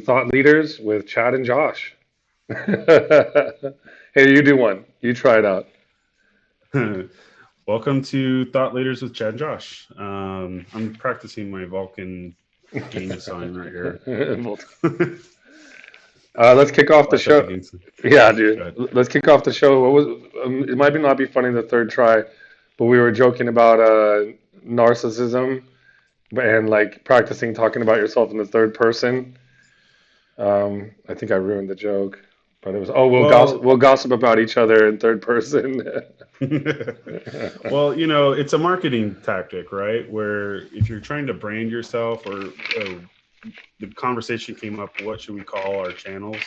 Thought Leaders with Chad and Josh. Hey, you do one. You try it out. Welcome to Thought Leaders with Chad and Josh. I'm practicing my Vulcan game sign right here. Let's kick off the Flash out the show. game sign. Yeah, Go dude. ahead. Let's kick off the show. What was? It might be not be funny the third try, but we were joking about narcissism and like practicing talking about yourself in the third person. I think I ruined the joke, but it was, oh, we'll gossip. Well, We'll gossip about each other in third person. well, it's a marketing tactic, right? Where if you're trying to brand yourself, or the conversation came up, what should we call our channels?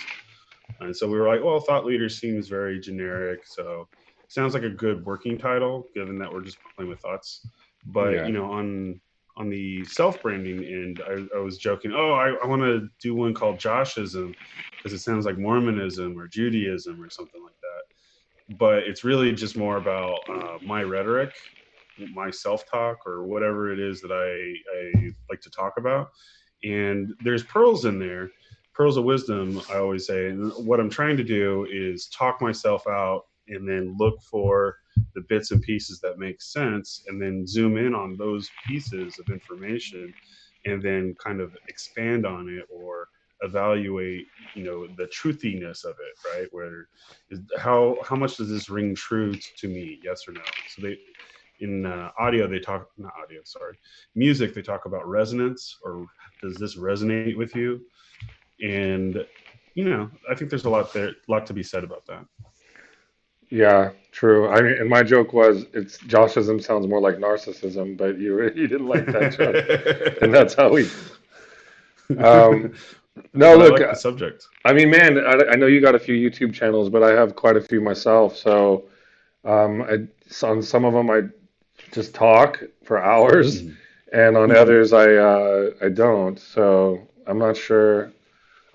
And so we were like, well, Thought Leaders seems very generic, so sounds like a good working title, given that we're just playing with thoughts. But Yeah. on the self branding end, I was joking. Oh, I want to do one called Joshism because it sounds like Mormonism or Judaism or something like that. But it's really just more about my rhetoric, my self talk, or whatever it is that I like to talk about. And there's pearls in there, pearls of wisdom, I always say. And what I'm trying to do is talk myself out and then look for the bits and pieces that make sense and then zoom in on those pieces of information and then kind of expand on it or evaluate the truthiness of it, right? Where is how much does this ring true to me, yes or no? So they in audio they talk, not audio, sorry, music, they talk about resonance, or does this resonate with you? And I think there's a lot to be said about that. Yeah, true. I mean, and my joke was, it's Joshism sounds more like narcissism, but you didn't like that joke, and that's how we. Um, no, But I look, like the subject. I mean, man, I know you got a few YouTube channels, but I have quite a few myself. So, on some of them I just talk for hours, Mhm. and on others I don't. So I'm not sure.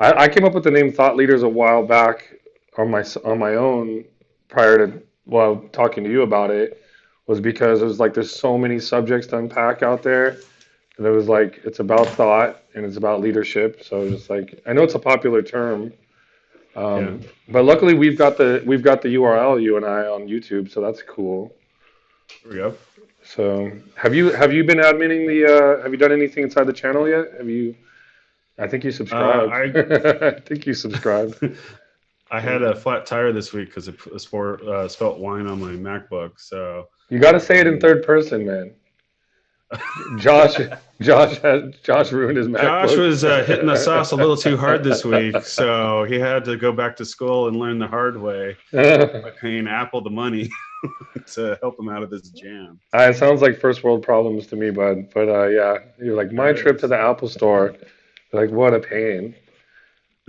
I came up with the name Thought Leaders a while back on my own prior to, well, talking to you about it, was because it was like there's so many subjects to unpack out there, and it was like it's about thought and it's about leadership. So it's just like, I know it's a popular term, Yeah. but luckily we've got the URL, you and I, on YouTube, so that's cool. There we go. So have you been adminning have you done anything inside the channel yet? Have you? I think you subscribed. I I think you subscribed. I had a flat tire this week because it spelt wine on my MacBook. So You got to say it in um, third person, man. Josh, Josh ruined his Josh MacBook. was hitting the sauce a little too hard this week, so he had to go back to school and learn the hard way by paying Apple the money to help him out of this jam. It sounds like first world problems to me, bud. But yeah, you're like, my It trip to is. the Apple store. Like, what a pain.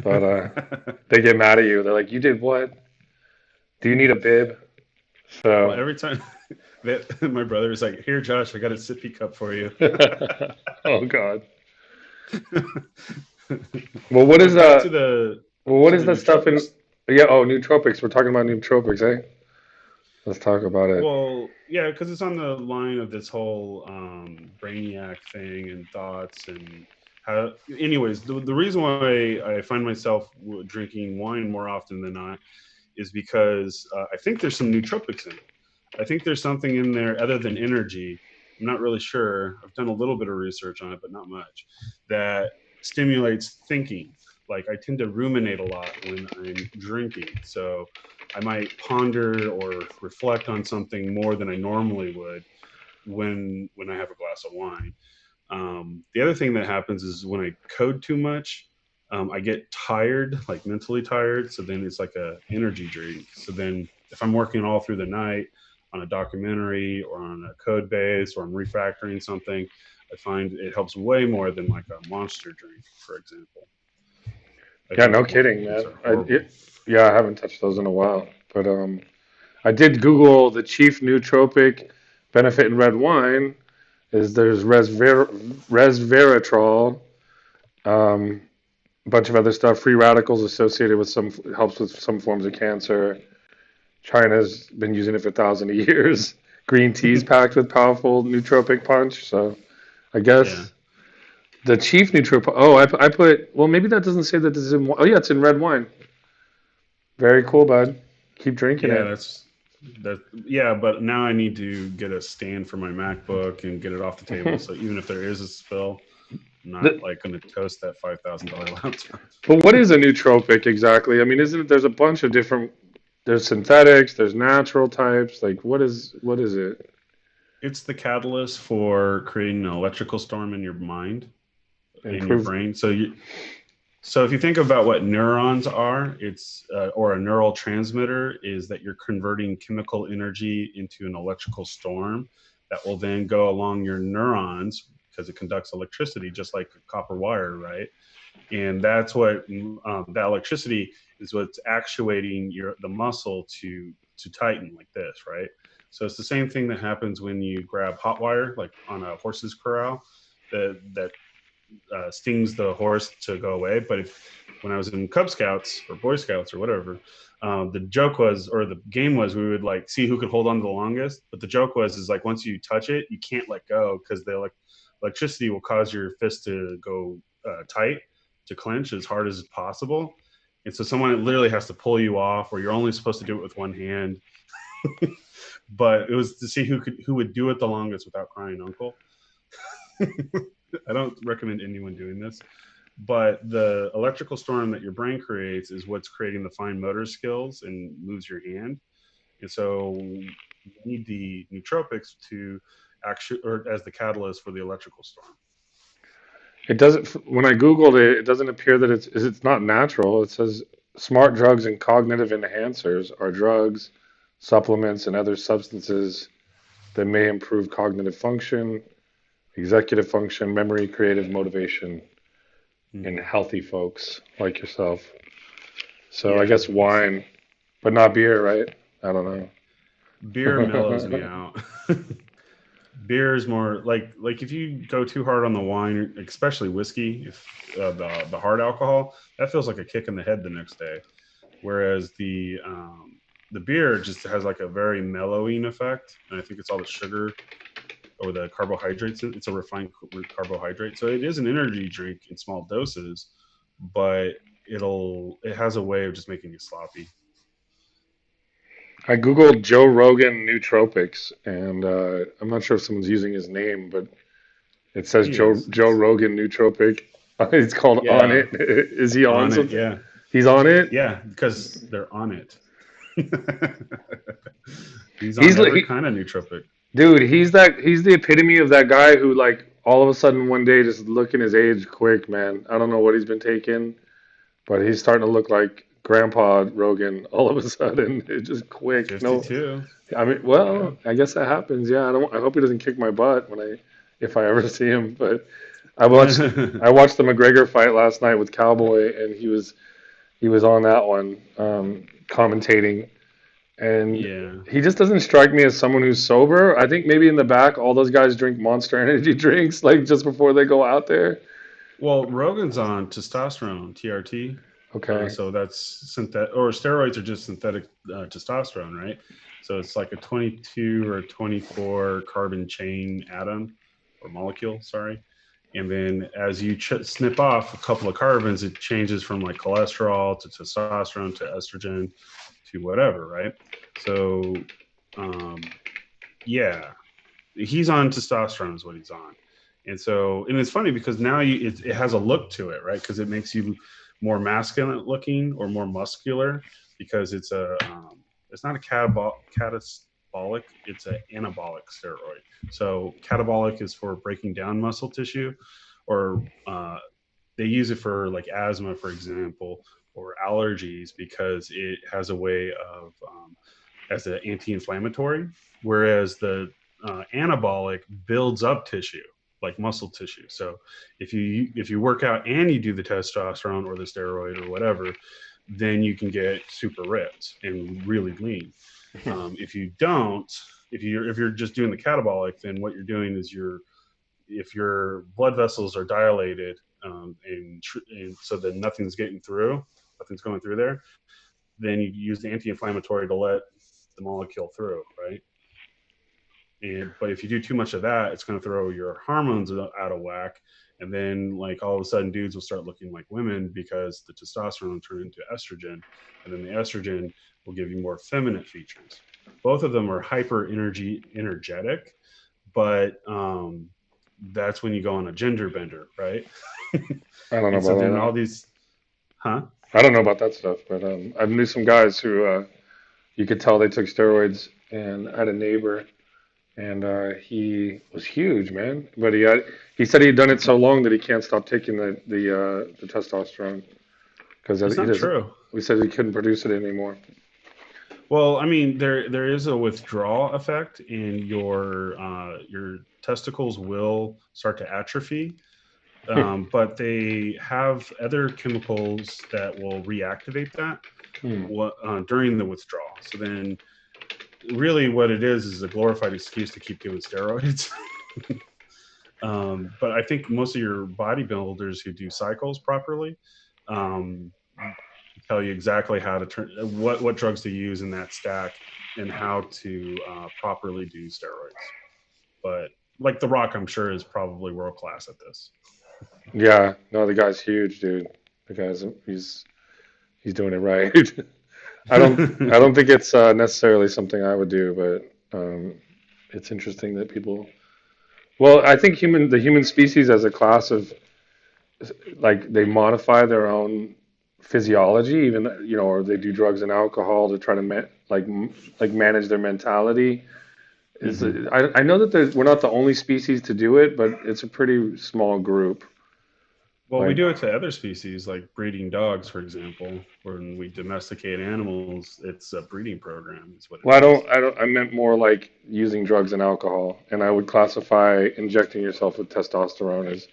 But they get mad at you. They're like, you did what? Do you need a bib? Well, So, every time that my brother is like, "Here, Josh, I got a sippy cup for you." oh God. Well, what is But back to what the is that stuff in? nootropics. Yeah, oh, nootropics. We're talking about nootropics, eh? Let's talk about it. Well, yeah, because it's on the line of this whole brainiac thing and thoughts and how. Anyways, the reason why I find myself drinking wine more often than not is because I think there's some nootropics in it. I think there's something in there other than energy. I'm not really sure. I've done a little bit of research on it, but not much. That stimulates thinking. Like I tend to ruminate a lot when I'm drinking, so I might ponder or reflect on something more than I normally would when I have a glass of wine. The other thing that happens is when I code too much, I get tired, like mentally tired. So then it's like a energy drink. So then if I'm working all through the night on a documentary or on a code base or I'm refactoring something, I find it helps way more than like a monster drink, for example. I Yeah, think no monster kidding, drinks man. are horrible. Yeah, I haven't touched those in a while, but I did Google the chief nootropic benefit in red wine. Is there's resveratrol, um, a bunch of other stuff, free radicals associated with some, helps with some forms of cancer. China's been using it for thousands of years. Green tea's packed with powerful nootropic punch, so I Yeah. guess. The chief nootropic. Oh, I put. Well, maybe that doesn't say that this is in. Oh yeah, it's in red wine. Very cool, bud. Keep drinking Yeah, it. that's that. Yeah, but now I need to get a stand for my MacBook and get it off the table. So even if there is a spill, I'm not The, like going to toast that $5,000 laptop. but what is a nootropic exactly? I mean, isn't it? There's a bunch of different. There's synthetics. There's natural types. Like, what is it? It's the catalyst for creating an electrical storm in your mind, in your Improve. brain. So if you think about what neurons are, it's or a neural transmitter is that you're converting chemical energy into an electrical storm that will then go along your neurons because it conducts electricity just like a copper wire, right? And that's what that electricity is what's actuating the muscle to tighten like this, right? So it's the same thing that happens when you grab hot wire, like on a horse's corral, that stings the horse to go away. But if when I was in Cub Scouts or Boy Scouts or whatever, the joke was, or the game was, we would like see who could hold on to the longest. But the joke was, is like once you touch it, you can't let go because electricity will cause your fist to go tight, to clench as hard as possible. And so someone literally has to pull you off, or you're only supposed to do it with one hand. But it was to see who would do it the longest without crying uncle. I don't recommend anyone doing this, but the electrical storm that your brain creates is what's creating the fine motor skills and moves your hand. And so you need the nootropics to actually, or as the catalyst for the electrical storm. It doesn't. When I googled it, it doesn't appear that it's not natural. It says smart drugs and cognitive enhancers are drugs, supplements, and other substances that may improve cognitive function, executive function, memory, creative motivation in Mm-hmm. healthy folks like yourself. So I Yeah, guess wine, but not beer, right? I don't beer mellows me know. out. Beer is more like if you go too hard on the wine, especially whiskey, if the hard alcohol, that feels like a kick in the head the next day. Whereas the beer just has like a very mellowing effect, and I think it's all the sugar or the carbohydrates. It's a refined carbohydrate, so it is an energy drink in small doses, but it has a way of just making you sloppy. I googled Joe Rogan nootropics, and I'm not sure if someone's using his name, but it says He is. Joe It's Rogan nootropic. It's called On yeah, It. Is he on on it. something? Yeah, He's on it. yeah, because they're on it. He's He's on like, every kind of nootropic. dude. He's the epitome of that guy who like all of a sudden one day just looking his age quick, man. I don't know what he's been taking, but he's starting to look like Grandpa Rogan all of a sudden. It's just quick. No, 52. I mean, Yeah. well, I guess that happens. Yeah, I don't. I hope he doesn't kick my butt if I ever see him. But I watched, I watched the McGregor fight last night with Cowboy, and he was on that one, commentating, and Yeah. he just doesn't strike me as someone who's sober. I think maybe in the back, all those guys drink Monster Energy drinks like just before they go out there. Well, Rogan's on testosterone, TRT. Okay, So that's synthetic, or steroids are just synthetic testosterone, right? So it's like a 22 or 24 carbon chain atom or molecule, sorry. And then as you snip off a couple of carbons, it changes from like cholesterol to testosterone to estrogen to whatever, right? So, um, yeah, he's on testosterone is what he's on. And so, and it's funny because now it has a look to it, right? Because it makes you more masculine looking or more muscular because it's not a catabolic, it's an anabolic steroid. So catabolic is for breaking down muscle tissue, or they use it for like asthma, for example, or allergies because it has a way of as an anti-inflammatory, whereas the anabolic builds up tissue like muscle tissue. So if you work out and you do the testosterone or the steroid or whatever, then you can get super ripped and really lean. If you don't, if you're just doing the catabolic, then what you're doing is if your blood vessels are dilated and so that nothing's going through there, then you use the anti-inflammatory to let the molecule through, right? But if you do too much of that, it's going to throw your hormones out of whack, And then like all of a sudden dudes will start looking like women because the testosterone will turn into estrogen, and then the estrogen will give you more feminine features. Both of them are hyper energetic, but that's when you go on a gender bender, right? I don't know And so about all then all that. these, huh? I don't know about that stuff, but I knew some guys who you could tell they took steroids, and I had a neighbor, and he was huge, man. But he said he had done it so long that he can't stop taking the testosterone because It's he not doesn't. true. He said he couldn't produce it anymore. Well, I mean, there is a withdrawal effect, and your testicles will start to atrophy. But they have other chemicals that will reactivate that Hmm. during the withdrawal. So then, really, what it is a glorified excuse to keep doing steroids. But I think most of your bodybuilders who do cycles properly um, tell you exactly how to turn what drugs to use in that stack and how to properly do steroids. But like The Rock, I'm sure is probably world class at this. Yeah, no, the guy's huge, dude. The guy's he's doing it right. I don't think it's necessarily something I would do, but it's interesting that people. Well, I think the human species as a class of like they modify their own physiology, even or they do drugs and alcohol to try to like manage their mentality. Is Hmm. I know that we're not the only species to do it, but it's a pretty small group. Well, we Like, do it to other species, like breeding dogs, for example. When we domesticate animals, it's a breeding program, is what well, it is. I meant more like using drugs and alcohol, and I would classify injecting yourself with testosterone as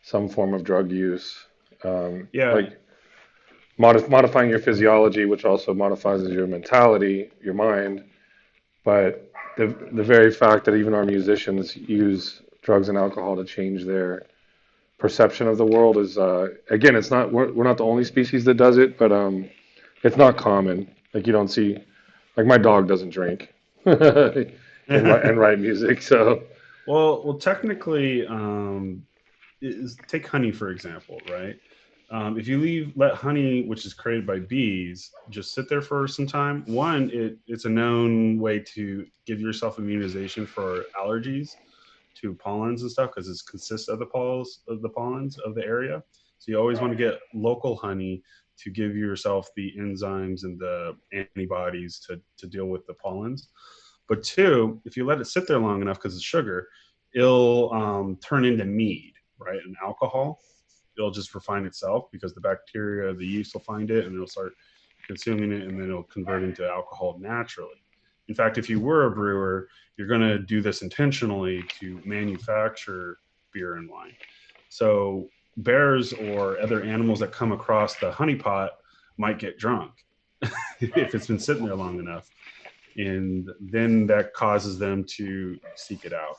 some form of drug use. Yeah. Like modifying your physiology, which also modifies your mentality, your mind. But the very fact that even our musicians use drugs and alcohol to change their perception of the world is again, it's not we're not the only species that does it, but it's not common. Like you don't see like my dog doesn't drink and write music. So Well, technically, take honey for example, right? If you let honey, which is created by bees, just sit there for some time, one, it's a known way to give yourself immunization for allergies to pollens and stuff because it consists of the pollens of the area. So you always want to get local honey to give yourself the enzymes and the antibodies to deal with the pollens. But two, if you let it sit there long enough because it's sugar, it'll turn into mead, right? And alcohol. It'll just refine itself because the bacteria, the yeast will find it and it'll start consuming it and then it'll convert into alcohol naturally. In fact, if you were a brewer, you're going to do this intentionally to manufacture beer and wine. So bears or other animals that come across the honeypot might get drunk if it's been sitting there long enough. And then that causes them to seek it out.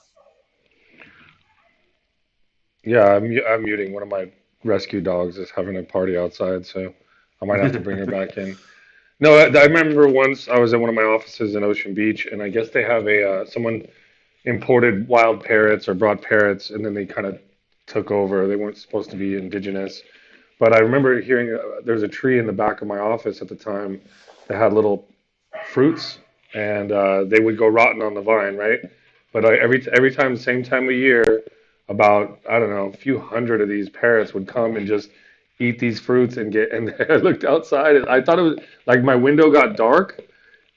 yeah, I'm muting one of my rescue dogs is having a party outside, so I might have to bring her back in. No, I remember once I was at one of my offices in Ocean Beach, and I guess they have a someone imported wild parrots or brought parrots, and then they kind of took over. They weren't supposed to be indigenous, but I remember hearing there was a tree in the back of my office at the time that had little fruits, and they would go rotten on the vine, right? But every time, same time of year, about I don't know, a few hundred of these parrots would come and just eat these fruits and get. And I looked outside, and I thought it was like my window got dark,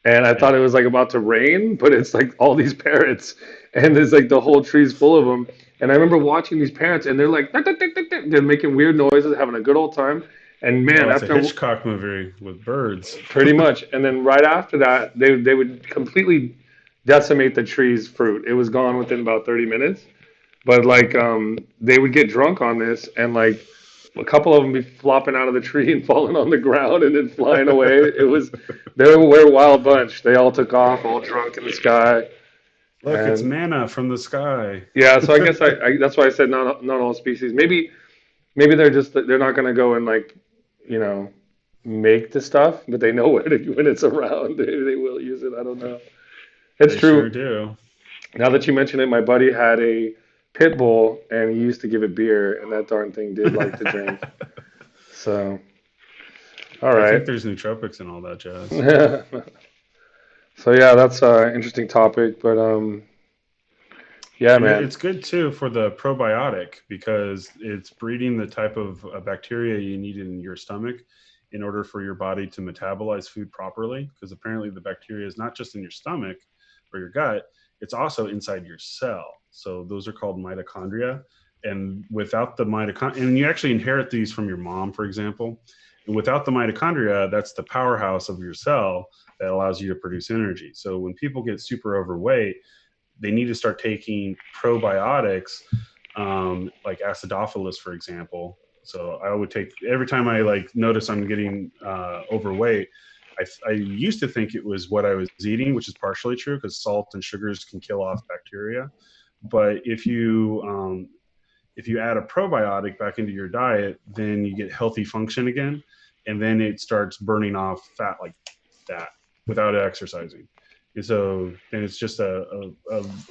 and I thought Yeah. it was like about to rain, but it's like all these parrots, and there's like the whole tree's full of them. And I remember watching these parrots, and they're like, "Tick, tick, tick, tick, tick," they're making weird noises, having a good old time. And man, Oh, it's a after Hitchcock movie with birds. pretty much, and then right after that, they would completely decimate the tree's fruit. It was gone within about 30 minutes. But like, they would get drunk on this, and like a couple of them be flopping out of the tree and falling on the ground and then flying away. We're a wild bunch. They all took off, all drunk in the sky. Look, it's And manna from the sky. yeah, so I guess I that's why I said not all species. Maybe they're not gonna go and like, you know, make the stuff, but they know when it's around, they will use it. I don't know. It's They sure true. do. Now that you mention it, my buddy had a Pitbull, and he used to give it beer, and that darn thing did like to drink. So, all I right. think there's nootropics and all that jazz. So yeah, that's an interesting topic, but yeah, And man. it's good too for the probiotic because it's breeding the type of bacteria you need in your stomach in order for your body to metabolize food properly. Because apparently the bacteria is not just in your stomach or your gut, it's also inside your cell. So those are called mitochondria. And without the mitochondria, and you actually inherit these from your mom, for example. And without the mitochondria, that's the powerhouse of your cell that allows you to produce energy. So when people get super overweight, they need to start taking probiotics, like acidophilus, for example. So I would take every time I like notice I'm getting overweight. I used to think it was what I was eating, which is partially true because salt and sugars can kill off bacteria. But if you add a probiotic back into your diet, then you get healthy function again, and then it starts burning off fat like that without exercising. And so then it's just a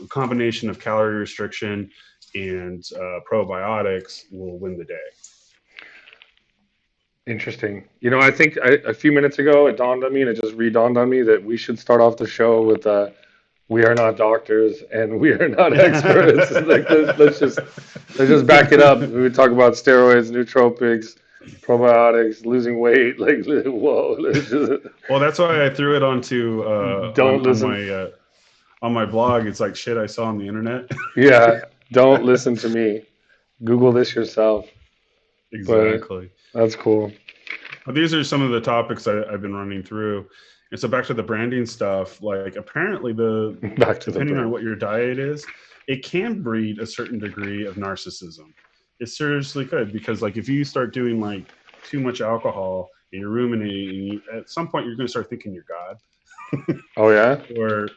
combination of calorie restriction and probiotics will win the day. Interesting. I think a few minutes ago it dawned on me, and it just redawned on me that we should start off the show with "We are not doctors and we are not experts." Like let's just back it up. We would talk about steroids, nootropics, probiotics, losing weight. Like whoa, let's just Well, that's why I threw it onto don't listen. on my blog. It's like shit I saw on the internet. Yeah, don't listen to me. Google this yourself. But Exactly. that's cool. Well, these are some of the topics I've been running through. And so back to the branding stuff, like apparently Back to the depending on brand. what your diet is, it can breed a certain degree of narcissism. It seriously could because like if you start doing like too much alcohol and you're ruminating, at some point you're going to start thinking you're God. Oh yeah, Or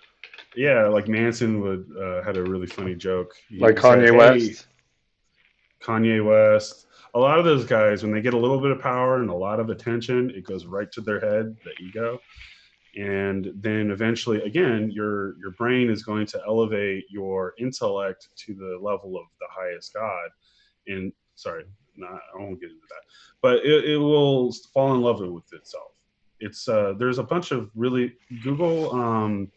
yeah, like Manson would had a really funny joke. like He said, Kanye "Hey, West. Kanye West." A lot of those guys, when they get a little bit of power and a lot of attention, it goes right to their head, the ego, and then eventually, again, your brain is going to elevate your intellect to the level of the highest God. And sorry, not, I won't get into that, but it will fall in love with itself. It's there's a bunch of really Google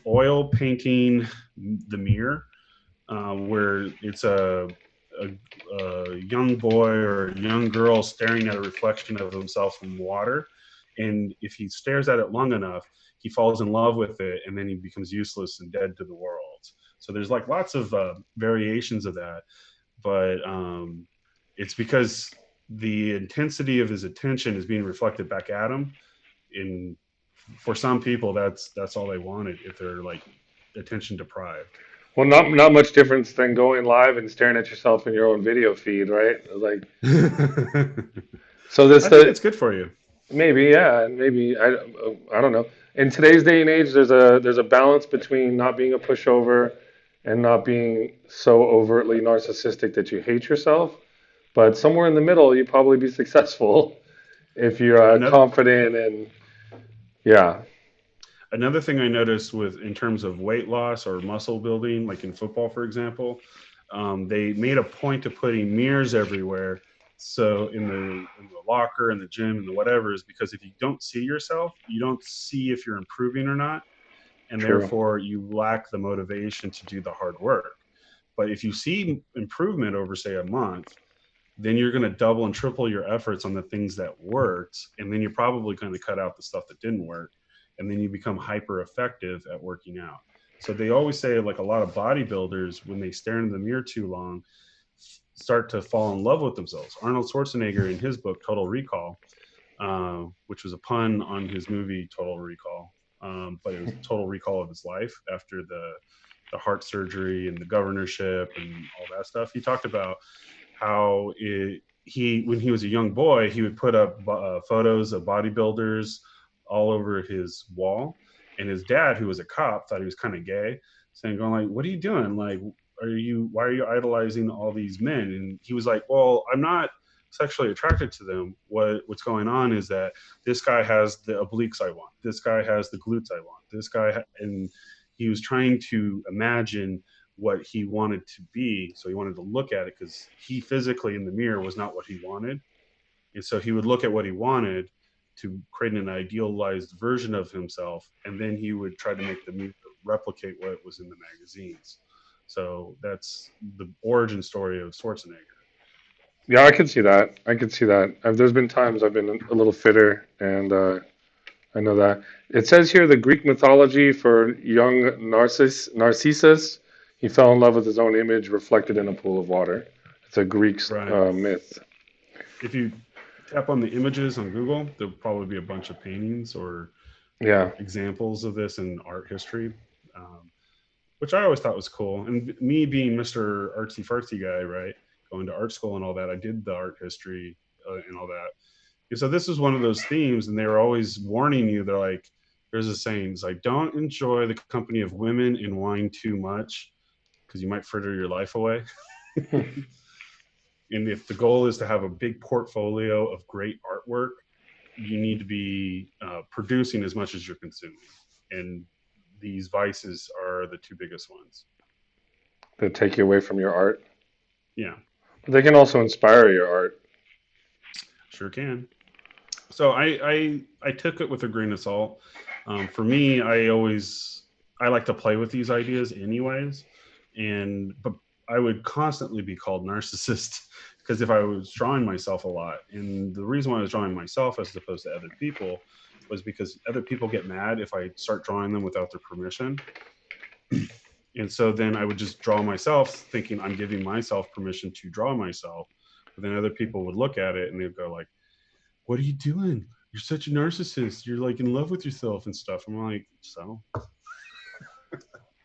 oil painting the mirror where it's a young boy or a young girl staring at a reflection of himself in water. And if he stares at it long enough, he falls in love with it and then he becomes useless and dead to the world. So there's like lots of variations of that. But it's because the intensity of his attention is being reflected back at him. In For some people, that's all they wanted if they're like attention deprived. Well, not much difference than going live and staring at yourself in your own video feed, right? Like, so this I think the it's good for you. maybe yeah, and maybe I don't know. In today's day and age, there's a balance between not being a pushover and not being so overtly narcissistic that you hate yourself. But somewhere in the middle, you'd probably be successful if you're Another confident and yeah, another thing I noticed with in terms of weight loss or muscle building, like in football, for example, they made a point of putting mirrors everywhere. So in the locker, in the gym, and the whatever, is because if you don't see yourself, you don't see if you're improving or not, and true. therefore you lack the motivation to do the hard work. But if you see improvement over, say, a month, then you're going to double and triple your efforts on the things that worked. And then you're probably going to cut out the stuff that didn't work. And then you become hyper effective at working out. So they always say, like a lot of bodybuilders, when they stare into the mirror too long, start to fall in love with themselves. Arnold Schwarzenegger, in his book, Total Recall, which was a pun on his movie Total Recall, but it was total recall of his life after the heart surgery and the governorship and all that stuff. He talked about how he when he was a young boy he would put up photos of bodybuilders all over his wall, and his dad, who was a cop, thought he was kind of gay, saying, going like, what are you doing, like, why are you idolizing all these men? And he was like, well, I'm not sexually attracted to them. What's going on is that this guy has the obliques I want, this guy has the glutes I want, this guy and he was trying to imagine what he wanted to be. So he wanted to look at it because he physically in the mirror was not what he wanted. And so he would look at what he wanted to create an idealized version of himself. And then he would try to make the mirror replicate what was in the magazines. So that's the origin story of Schwarzenegger. Yeah, I can see that. I can see that. There's been times I've been a little fitter, and I know that. It says here the Greek mythology for young Narcissus, he fell in love with his own image reflected in a pool of water. It's a Greek Right. myth. If you tap on the images on Google, there'll probably be a bunch of paintings or Yeah. examples of this in art history, um, which I always thought was cool. And me being Mr. Artsy Fartsy guy, right, going to art school and all that, I did the art history and all that. And so this is one of those themes, and they were always warning you. They're like, there's a saying, it's like, don't enjoy the company of women and wine too much because you might fritter your life away. And if the goal is to have a big portfolio of great artwork, you need to be producing as much as you're consuming. And these vices are the two biggest ones. They take you away from your art. Yeah, But they can also inspire your art. sure can. So I took it with a grain of salt. For me, I like to play with these ideas anyways, and but I would constantly be called narcissist because if I was drawing myself a lot, and the reason why I was drawing myself as opposed to other people was because other people get mad if I start drawing them without their permission. And so then I would just draw myself thinking I'm giving myself permission to draw myself. But then other people would look at it and they'd go like, what are you doing? You're such a narcissist. You're like in love with yourself and stuff. I'm like, so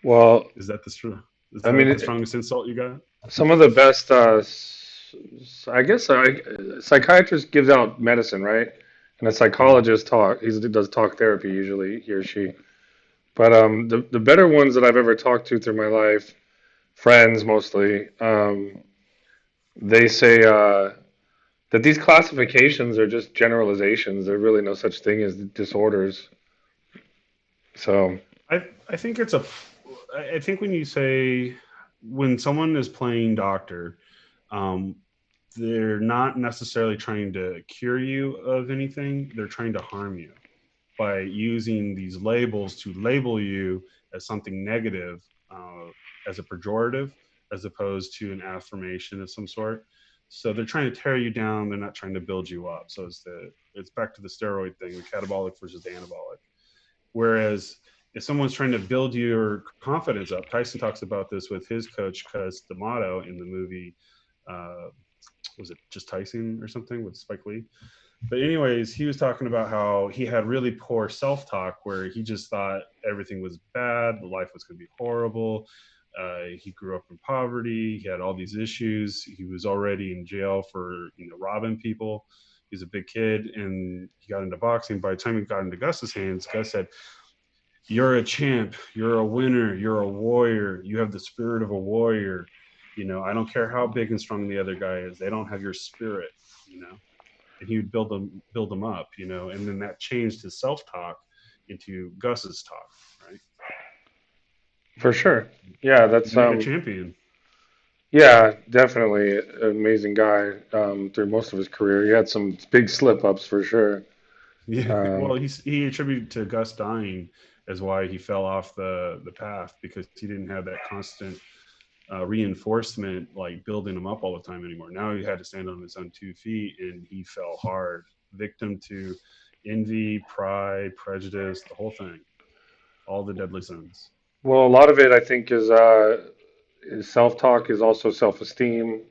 Well, is that the is I that mean, the strongest insult you got? some of the best, I guess, psychiatrist gives out medicine, right? And a Mm-hmm. psychologist he does talk therapy usually, he or she. But the better ones that I've ever talked to through my life, friends mostly, they say that these classifications are just generalizations. There's really no such thing as disorders. So, I think it's a I think when you say when someone is playing doctor, um, they're not necessarily trying to cure you of anything. They're trying to harm you by using these labels to label you as something negative, as a pejorative, as opposed to an affirmation of some sort. So they're trying to tear you down. They're not trying to build you up. So it's back to the steroid thing, the catabolic versus the anabolic. Whereas if someone's trying to build your confidence up, Tyson talks about this with his coach Cus D'Amato in the movie. Uh, was it just Tyson or something with Spike Lee? But anyways, he was talking about how he had really poor self-talk, where he just thought everything was bad, life was going to be horrible. He grew up in poverty. He had all these issues. He was already in jail for robbing people. He's a big kid, and he got into boxing. By the time he got into Gus's hands, Gus said, "You're a champ. You're a winner. You're a warrior. You have the spirit of a warrior. I don't care how big and strong the other guy is. They don't have your spirit. You know." And he would build them up, and then that changed his self talk into Gus's talk, right? for sure. Yeah, You that's make a champion. yeah, definitely an amazing guy through most of his career. He had some big slip ups for sure. Yeah. Well, Um, he attributed to Gus dying as why he fell off the path because he didn't have that constant reinforcement like building him up all the time anymore. Now he had to stand on his own 2 feet, and he fell hard, victim to envy, pride, prejudice, the whole thing, all the deadly sins. well, a lot of it I think is self talk is also self esteem.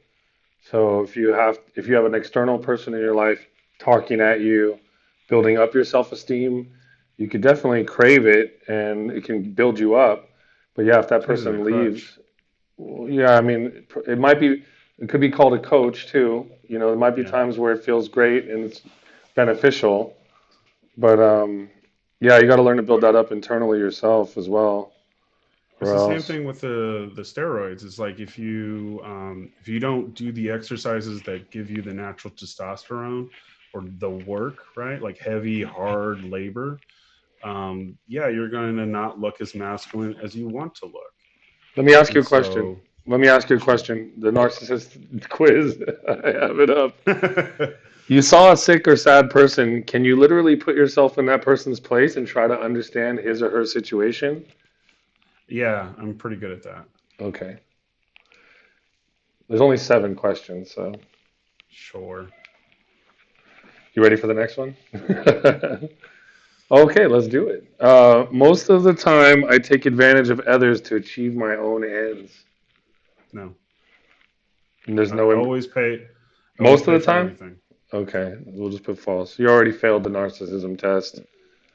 So if you have an external person in your life talking at you, building up your self esteem, you could definitely crave it and it can build you up. But yeah, if that Use it as a person crutch. leaves, well, yeah, I mean, it could be called a coach too. There might be Yeah. times where it feels great and it's beneficial, but yeah, you got to learn to build that up internally yourself as well, It's or the same else. thing with the steroids. It's like if you don't do the exercises that give you the natural testosterone or the work, right? Like heavy, hard labor, yeah, you're going to not look as masculine as you want to look. Let me ask you And a question. so, Let me ask you a sure. question. The narcissist quiz. I have it up. You saw a sick or sad person. Can you literally put yourself in that person's place and try to understand his or her situation? Yeah, I'm pretty good at that. Okay. There's only 7 questions, so Sure. you ready for the next one? Okay, let's do it. Most of the time, I take advantage of others to achieve my own ends. No. And there's I no always most of pay the for time. everything. Okay, we'll just put false. You already failed the narcissism test.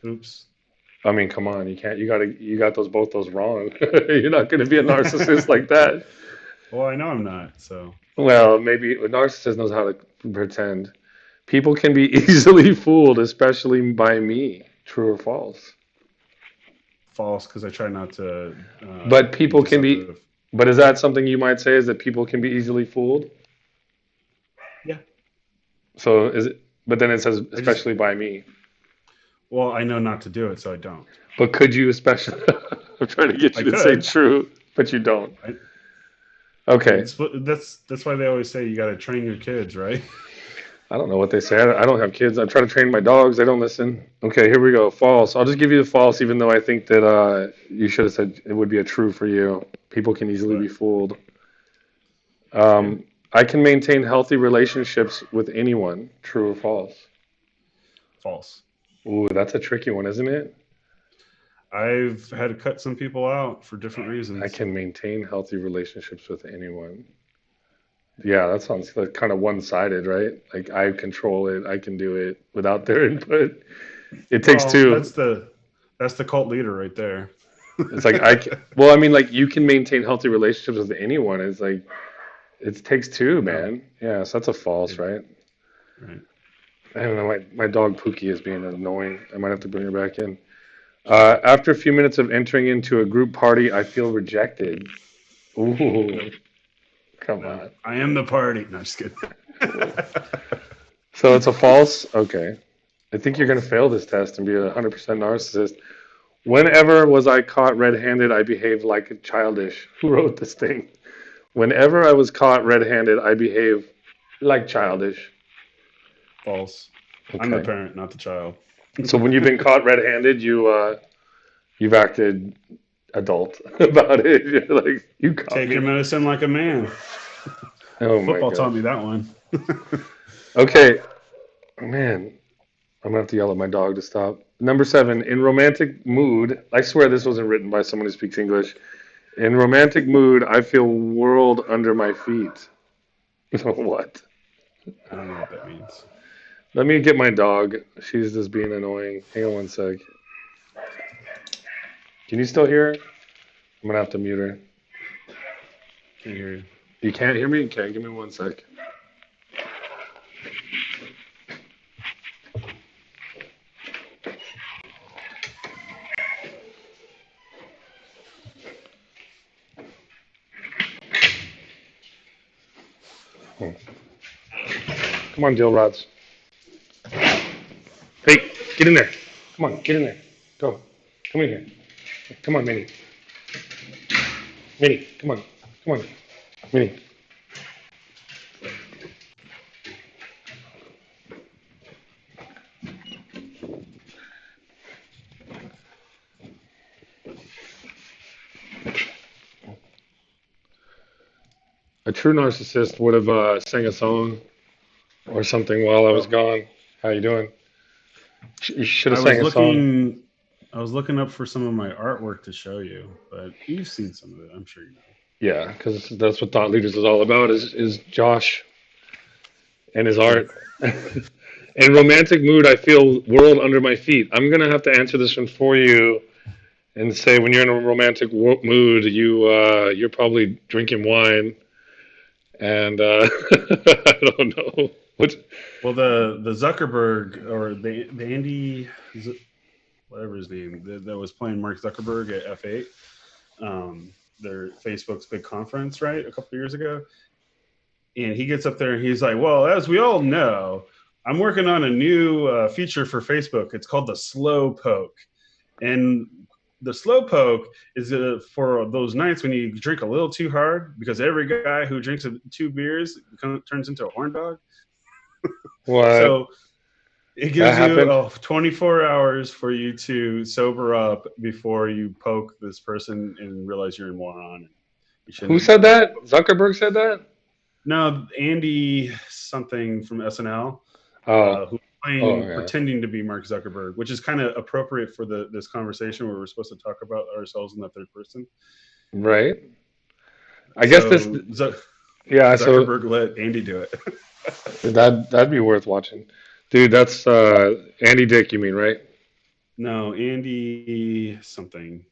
Oops. I mean, come on, you can't. You got both those wrong. You're not going to be a narcissist like that. Well, I know I'm not. So Well, maybe a narcissist knows how to pretend. People can be easily fooled, especially by me. True or false? false because I try not to But be people can be. deceptive. But is that something you might say? Is that people can be easily fooled? Yeah. So is it? But then it says I just especially by me. well, I know not to do it, so I don't. But could you especially? I'm trying to get I you to say could. true, but you don't. I, Okay. that's why they always say you got to train your kids, right? I don't know what they say. I don't have kids. I try to train my dogs. They don't listen. Okay, here we go. False. I'll just give you the false, even though I think that you should have said it would be a true for you. People can easily be But fooled. yeah, I can maintain healthy relationships with anyone. True or false? false. Ooh, that's a tricky one, isn't it? I've had to cut some people out for different I reasons. can maintain healthy relationships with anyone. Yeah, that sounds like kind of one-sided, right? Like I control it. I can do it without their input. It takes Well, two. that's the cult leader right there. It's like well, I mean, like you can maintain healthy relationships with anyone. It's like it takes two, No, man. Yeah, so that's a false, it, right? right. I don't know. My dog Pookie is being annoying. I might have to bring her back in. After a few minutes of entering into a group party, I feel rejected. Ooh, come No, on. I am the party. No, just kidding. So it's a false. Okay. I think you're gonna False. fail this test and be 100% narcissist. Whenever was I caught red-handed, I behaved like a childish. Who wrote this thing? Whenever I was caught red-handed, I behave like childish. False. I'm the Okay. parent, not the child. So when you've been caught red-handed, you've acted adult about it. You're like, you caught Take your me. medicine like a man. Oh my Football taught gosh. me that one. Okay, man, I'm gonna have to yell at my dog to stop. Number 7, in romantic mood, I swear this wasn't written by someone who speaks English. In romantic mood, I feel world under my feet. What? I don't know what that means. Let me get my dog. She's just being annoying. Hang on one sec. Can you still hear her? I'm gonna have to mute her. Can't hear you. You can't hear me? Okay, give me one sec. Oh. Come on, Dill Rods. Hey, get in there. Come on, get in there. Go. Come in here. Come on, Minnie. Minnie, come on. Come on. Minnie. A true narcissist would have sang a song or something while I was Well, gone. How you doing? You should have I was sang a song. looking. I was looking up for some of my artwork to show you, but you've seen some of it. I'm sure you know. Yeah, because that's what Thought Leaders is all about. Is Josh and his Yep. art. In romantic mood, I feel world under my feet. I'm gonna have to answer this one for you and say when you're in a romantic mood, you're probably drinking wine, and I don't know what. Well, the Zuckerberg or the Andy whatever his name that was playing Mark Zuckerberg at F8, their Facebook's big conference, right, a couple of years ago, and he gets up there and he's like, "Well, as we all know, I'm working on a new feature for Facebook. It's called the slow poke." And the slow poke is for those nights when you drink a little too hard, because every guy who drinks 2 beers turns into a horn dog. What? So it That gives you happened? 24 hours for you to sober up before you poke this person and realize you're a moron and you shouldn't Who have said done it. that? Zuckerberg said that? No, Andy something from SNL, Oh, who's oh playing yeah. pretending to be Mark Zuckerberg, which is kind of appropriate for this conversation where we're supposed to talk about ourselves in the third person. Right. I guess this. So Yeah. So Zuckerberg let Andy do it. that'd be worth watching, dude. That's Andy Dick. You mean right? No, Andy something.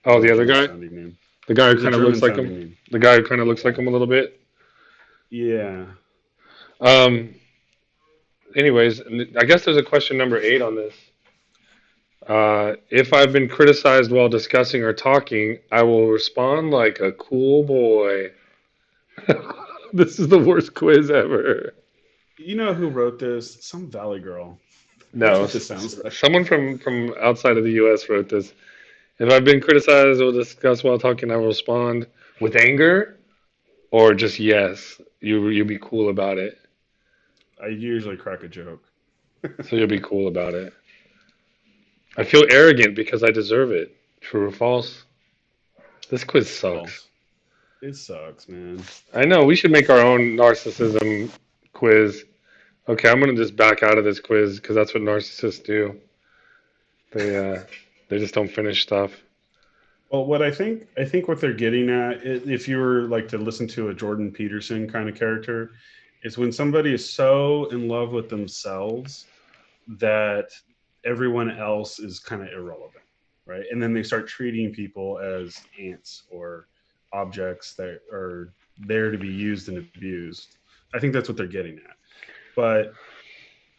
Oh, the other German guy, sounding name. the guy It who was a kind of looks German like him, sounding name. the guy who kind of looks like him a little bit. Yeah. Um. Anyways, I guess there's a question number 8 on this. If I've been criticized while discussing or talking, I will respond like a cool boy. This is the worst quiz ever. You know who wrote this? Some Valley Girl. That's No, what this sounds like. someone from outside of the U.S. wrote this. If I've been criticized or discussed while talking, I will respond with anger or just yes. You'll be cool about it. I usually crack a joke. So you'll be cool about it. I feel arrogant because I deserve it. True or false? This quiz sucks. False. It sucks, man. I know we should make our own narcissism quiz. Okay, I'm gonna just back out of this quiz because that's what narcissists do. They uh, they just don't finish stuff. Well, what I think what they're getting at, if you were like to listen to a Jordan Peterson kind of character, is when somebody is so in love with themselves that everyone else is kind of irrelevant, right? And then they start treating people as ants or objects that are there to be used and abused. I think that's what they're getting at. But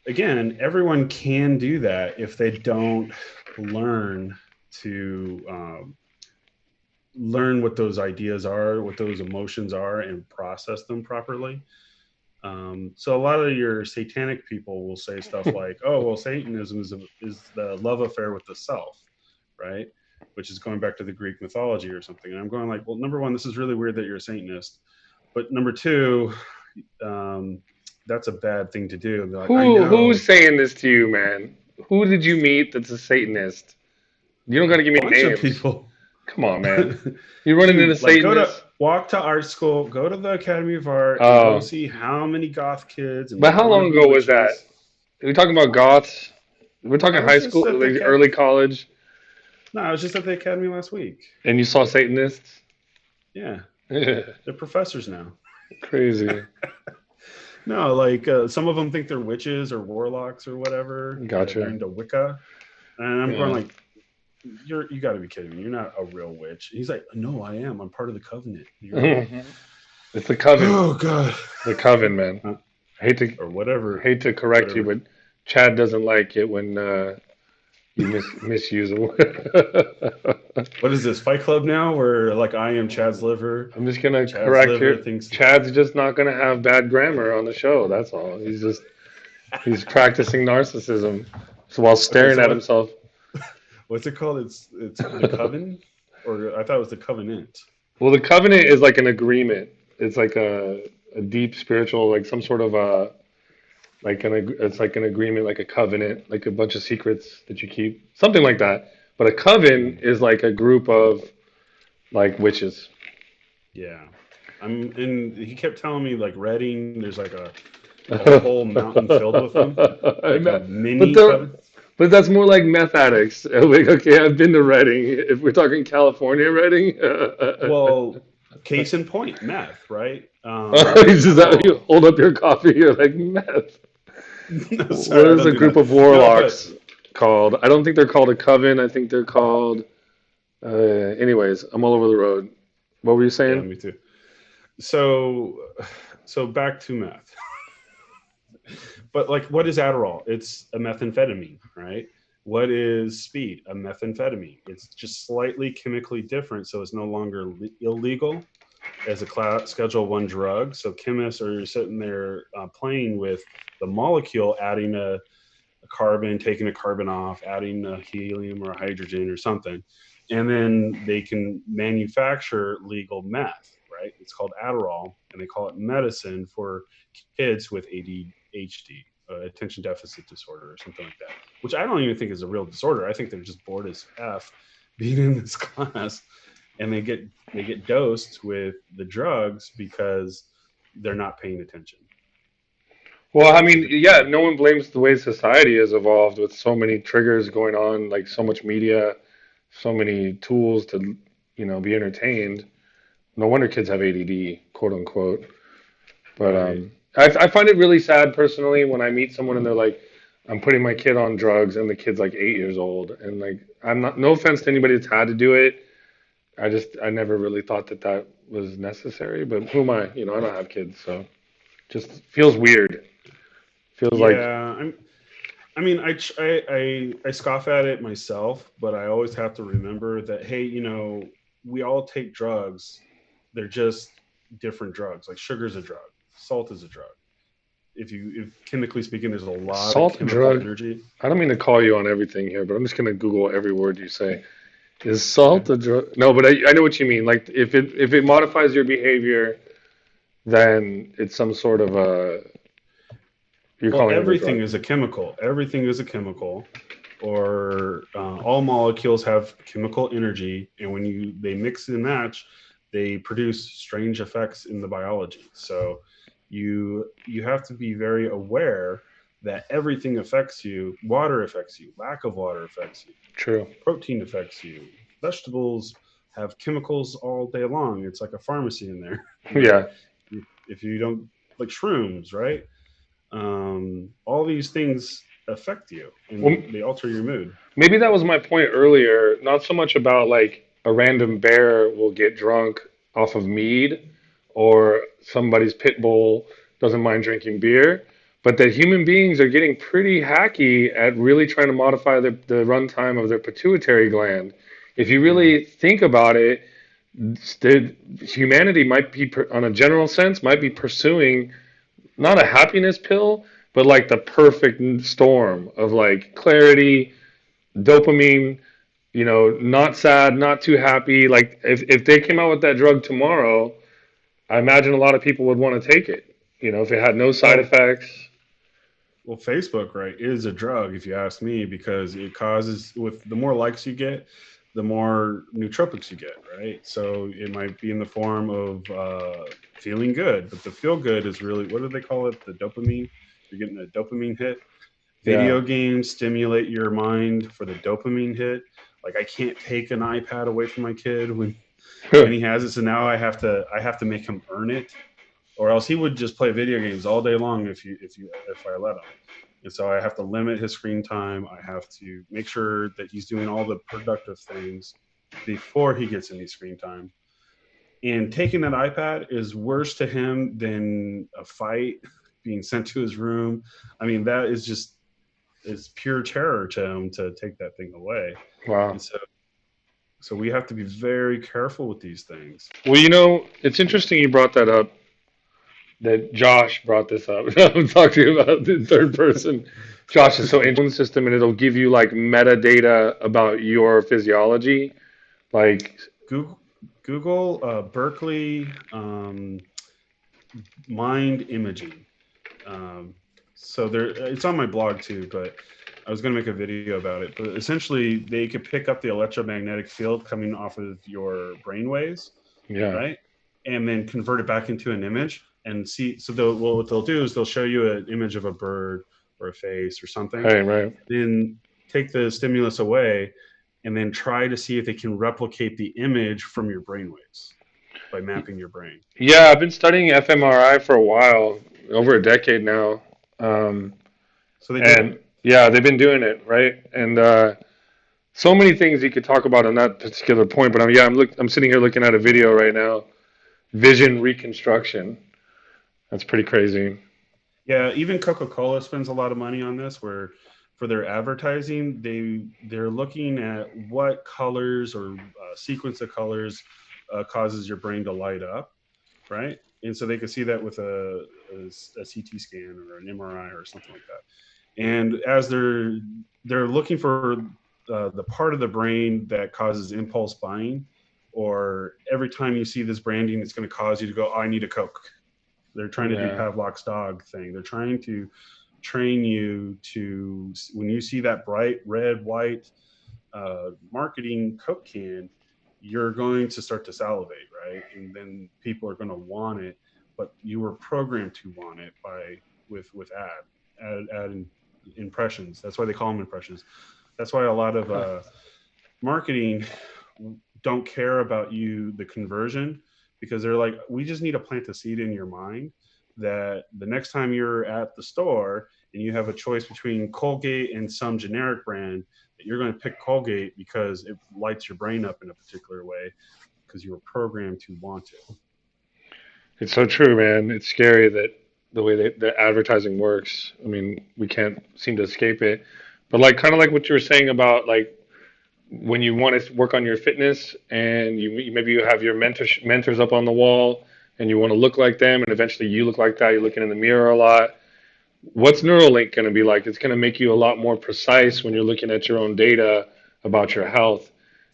again, everyone can do that if they don't learn to learn what those ideas are, what those emotions are, and process them properly. So a lot of your satanic people will say stuff like, "Oh, well, Satanism is the love affair with the self," right? Which is going back to the Greek mythology or something. And I'm going like, well, number one, this is really weird that you're a Satanist, but number two, um, that's a bad thing to do. And they're like, I Who's know, saying this to you, man? Who did you meet that's a Satanist? You don't got to give me bunch of names. people. Come on, man. You're running into Dude, like Satanists. walk to art school, go to the Academy of Art, and go Oh, see how many goth kids and but how long wannabe ago was that? witches. Are we talking about goths? We're I talking was high just school, at the like early college, no, I was just at the Academy last week. and you saw Satanists? Yeah, they're professors now. Crazy. No, like some of them think they're witches or warlocks or whatever. They're Gotcha. into Wicca, and I'm going Yeah. like, you got to be kidding me. You're not a real witch. And he's like, no, I am. I'm part of the covenant. And you're like, It's the coven. oh god, The coven, man. I hate to or whatever, hate to correct you, whatever. but Chad doesn't like it when you misuse a word. What is this Fight Club now? Where like I am Chad's liver. I'm just gonna Chad's correct liver here. thinks Chad's just not gonna have bad grammar on the show. That's all. He's practicing narcissism, so while okay. staring So at himself. what's it called? It's the coven, or I thought it was the covenant. Well, the covenant is like an agreement. It's like a deep spiritual, like some sort of it's like an agreement, like a covenant, like a bunch of secrets that you keep, something like that. But a coven Mm, is like a group of like witches. yeah, and he kept telling me like Reading. There's like a whole mountain filled with them, I like a know. But mini they're coven. but that's more like meth addicts. Like, okay, I've been to Reading. If we're talking California Reading, Well, case in point, meth, right? it's just that you Adderall. hold up your coffee, you're like meth. No, What sorry, I is don't a do group that. of No, but warlocks called? I don't think they're called a coven. I think they're called. Anyways, I'm all over the road. What were you yeah, saying? me too. So, so back to meth. But like, what is Adderall? It's a methamphetamine, right? What is speed? A methamphetamine. It's just slightly chemically different, so it's no longer illegal as a Schedule One drug. So chemists are sitting there playing with the molecule, adding a carbon, taking a carbon off, adding a helium or a hydrogen or something. And then they can manufacture legal meth, right? It's called Adderall, and they call it medicine for kids with ADHD, attention deficit disorder, or something like that. Which I don't even think is a real disorder. I think they're just bored as f being in this class, and they get dosed with the drugs because they're not paying attention. Well, I So mean, they, yeah, no one blames the way society has evolved with so many triggers going on, like so much media, so many tools to, be entertained. No wonder kids have ADD, quote unquote. But right. I find it really sad personally when I meet someone and they're like, I'm putting my kid on drugs, and the kid's like 8 years old, and like, I'm not, no offense to anybody that's had to do it. I never really thought that that was necessary, but who am I? I don't have kids, so just feels weird. Feels like, Yeah, I mean, I scoff at it myself, but I always have to remember that, hey, we all take drugs. They're just different drugs. Like sugar's a drug, salt is a drug. If chemically speaking, there's a lot of salt a chemical drug. energy. I don't mean to call you on everything here, but I'm just gonna Google every word you say. Is Okay. salt a drug? No, but I know what you mean. Like if it modifies your behavior, then it's some sort of a you're Well, calling it a everything drug. is a chemical. Everything is a chemical, or all molecules have chemical energy, and when they mix and match, they produce strange effects in the biology. So you have to be very aware that everything affects you. Water affects you. Lack of water affects you. True. Protein affects you. Vegetables have chemicals all day long. It's like a pharmacy in there. Yeah. If you don't like shrooms, right? All these things affect you Well, and they alter your mood. maybe that was my point earlier. Not so much about like a random bear will get drunk off of mead or somebody's pit bull doesn't mind drinking beer, but that human beings are getting pretty hacky at really trying to modify the runtime of their pituitary gland. If you Yeah. really think about it, humanity might be, on a general sense, might be pursuing not a happiness pill, but like the perfect storm of like clarity, dopamine, not sad, not too happy. Like if they came out with that drug tomorrow, I imagine a lot of people would want to take it. If it had no side Well, effects. well, Facebook, right, is a drug if you ask me because it causes with the more likes you get, the more nootropics you get, right? So it might be in the form of feeling good, but the feel good is really what do they call it? The dopamine. You're getting a dopamine hit. Yeah. Video games stimulate your mind for the dopamine hit. Like I can't take an iPad away from my kid when he has it. So now I have to make him earn it, or else he would just play video games all day long if I let him. And so I have to limit his screen time. I have to make sure that he's doing all the productive things before he gets any screen time. And taking that iPad is worse to him than a fight, being sent to his room. I mean, that is just is pure terror to him to take that thing away. Wow. And so we have to be very careful with these things. Well, it's interesting you brought that up. That Josh brought this up. I'm talking to you about the third person. Josh is so system, and it'll give you like metadata about your physiology. Like, Google, Google Berkeley mind imaging. Um, so there, it's on my blog too, but I was going to make a video about it. But essentially, they could pick up the electromagnetic field coming off of your brain waves, yeah. right, and then convert it back into an image and see. So what they'll do is they'll show you an image of a bird or a face or something, Right, right. then take the stimulus away, and then try to see if they can replicate the image from your brain waves by mapping your brain. Yeah, I've been studying fMRI for a while, over a decade now. Um, So they do it. and yeah, they've been doing it, right? And so many things you could talk about on that particular point. But I'm sitting here looking at a video right now, vision reconstruction. That's pretty crazy. Yeah, even Coca-Cola spends a lot of money on this where for their advertising, they're looking at what colors or sequence of colors causes your brain to light up, right? And so they can see that with a CT scan or an MRI or something like that. And as they're looking for the part of the brain that causes impulse buying, or every time you see this branding, it's going to cause you to go, oh, I need a Coke. They're trying to do Yeah. Pavlov's dog thing. They're trying to train you to, when you see that bright red, white marketing Coke can, you're going to start to salivate, right? And then people are going to want it, but you were programmed to want it by with ad impressions. That's why they call them impressions. That's why a lot of Huh. marketing don't care about you the conversion, because they're like, we just need to plant a seed in your mind that the next time you're at the store and you have a choice between Colgate and some generic brand, that you're going to pick Colgate because it lights your brain up in a particular way because you were programmed to want it. It's so true, man. It's scary that the way the advertising works. I mean, we can't seem to escape it. But like, kind of like what you were saying about like when you want to work on your fitness and maybe you have your mentors up on the wall and you want to look like them and eventually you look like that. You're looking in the mirror a lot. What's Neuralink going to be like? It's going to make you a lot more precise when you're looking at your own data about your health.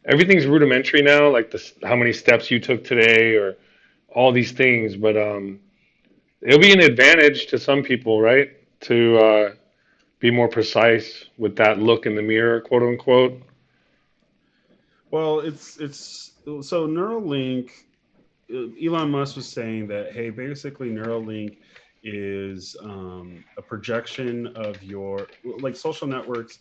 Everything's rudimentary now, like how many steps you took today or all these things. But it'll be an advantage to some people, right? To be more precise with that look in the mirror, quote unquote. Well, it's so Neuralink. Elon Musk was saying that, hey, basically Neuralink is a projection of your, like, social networks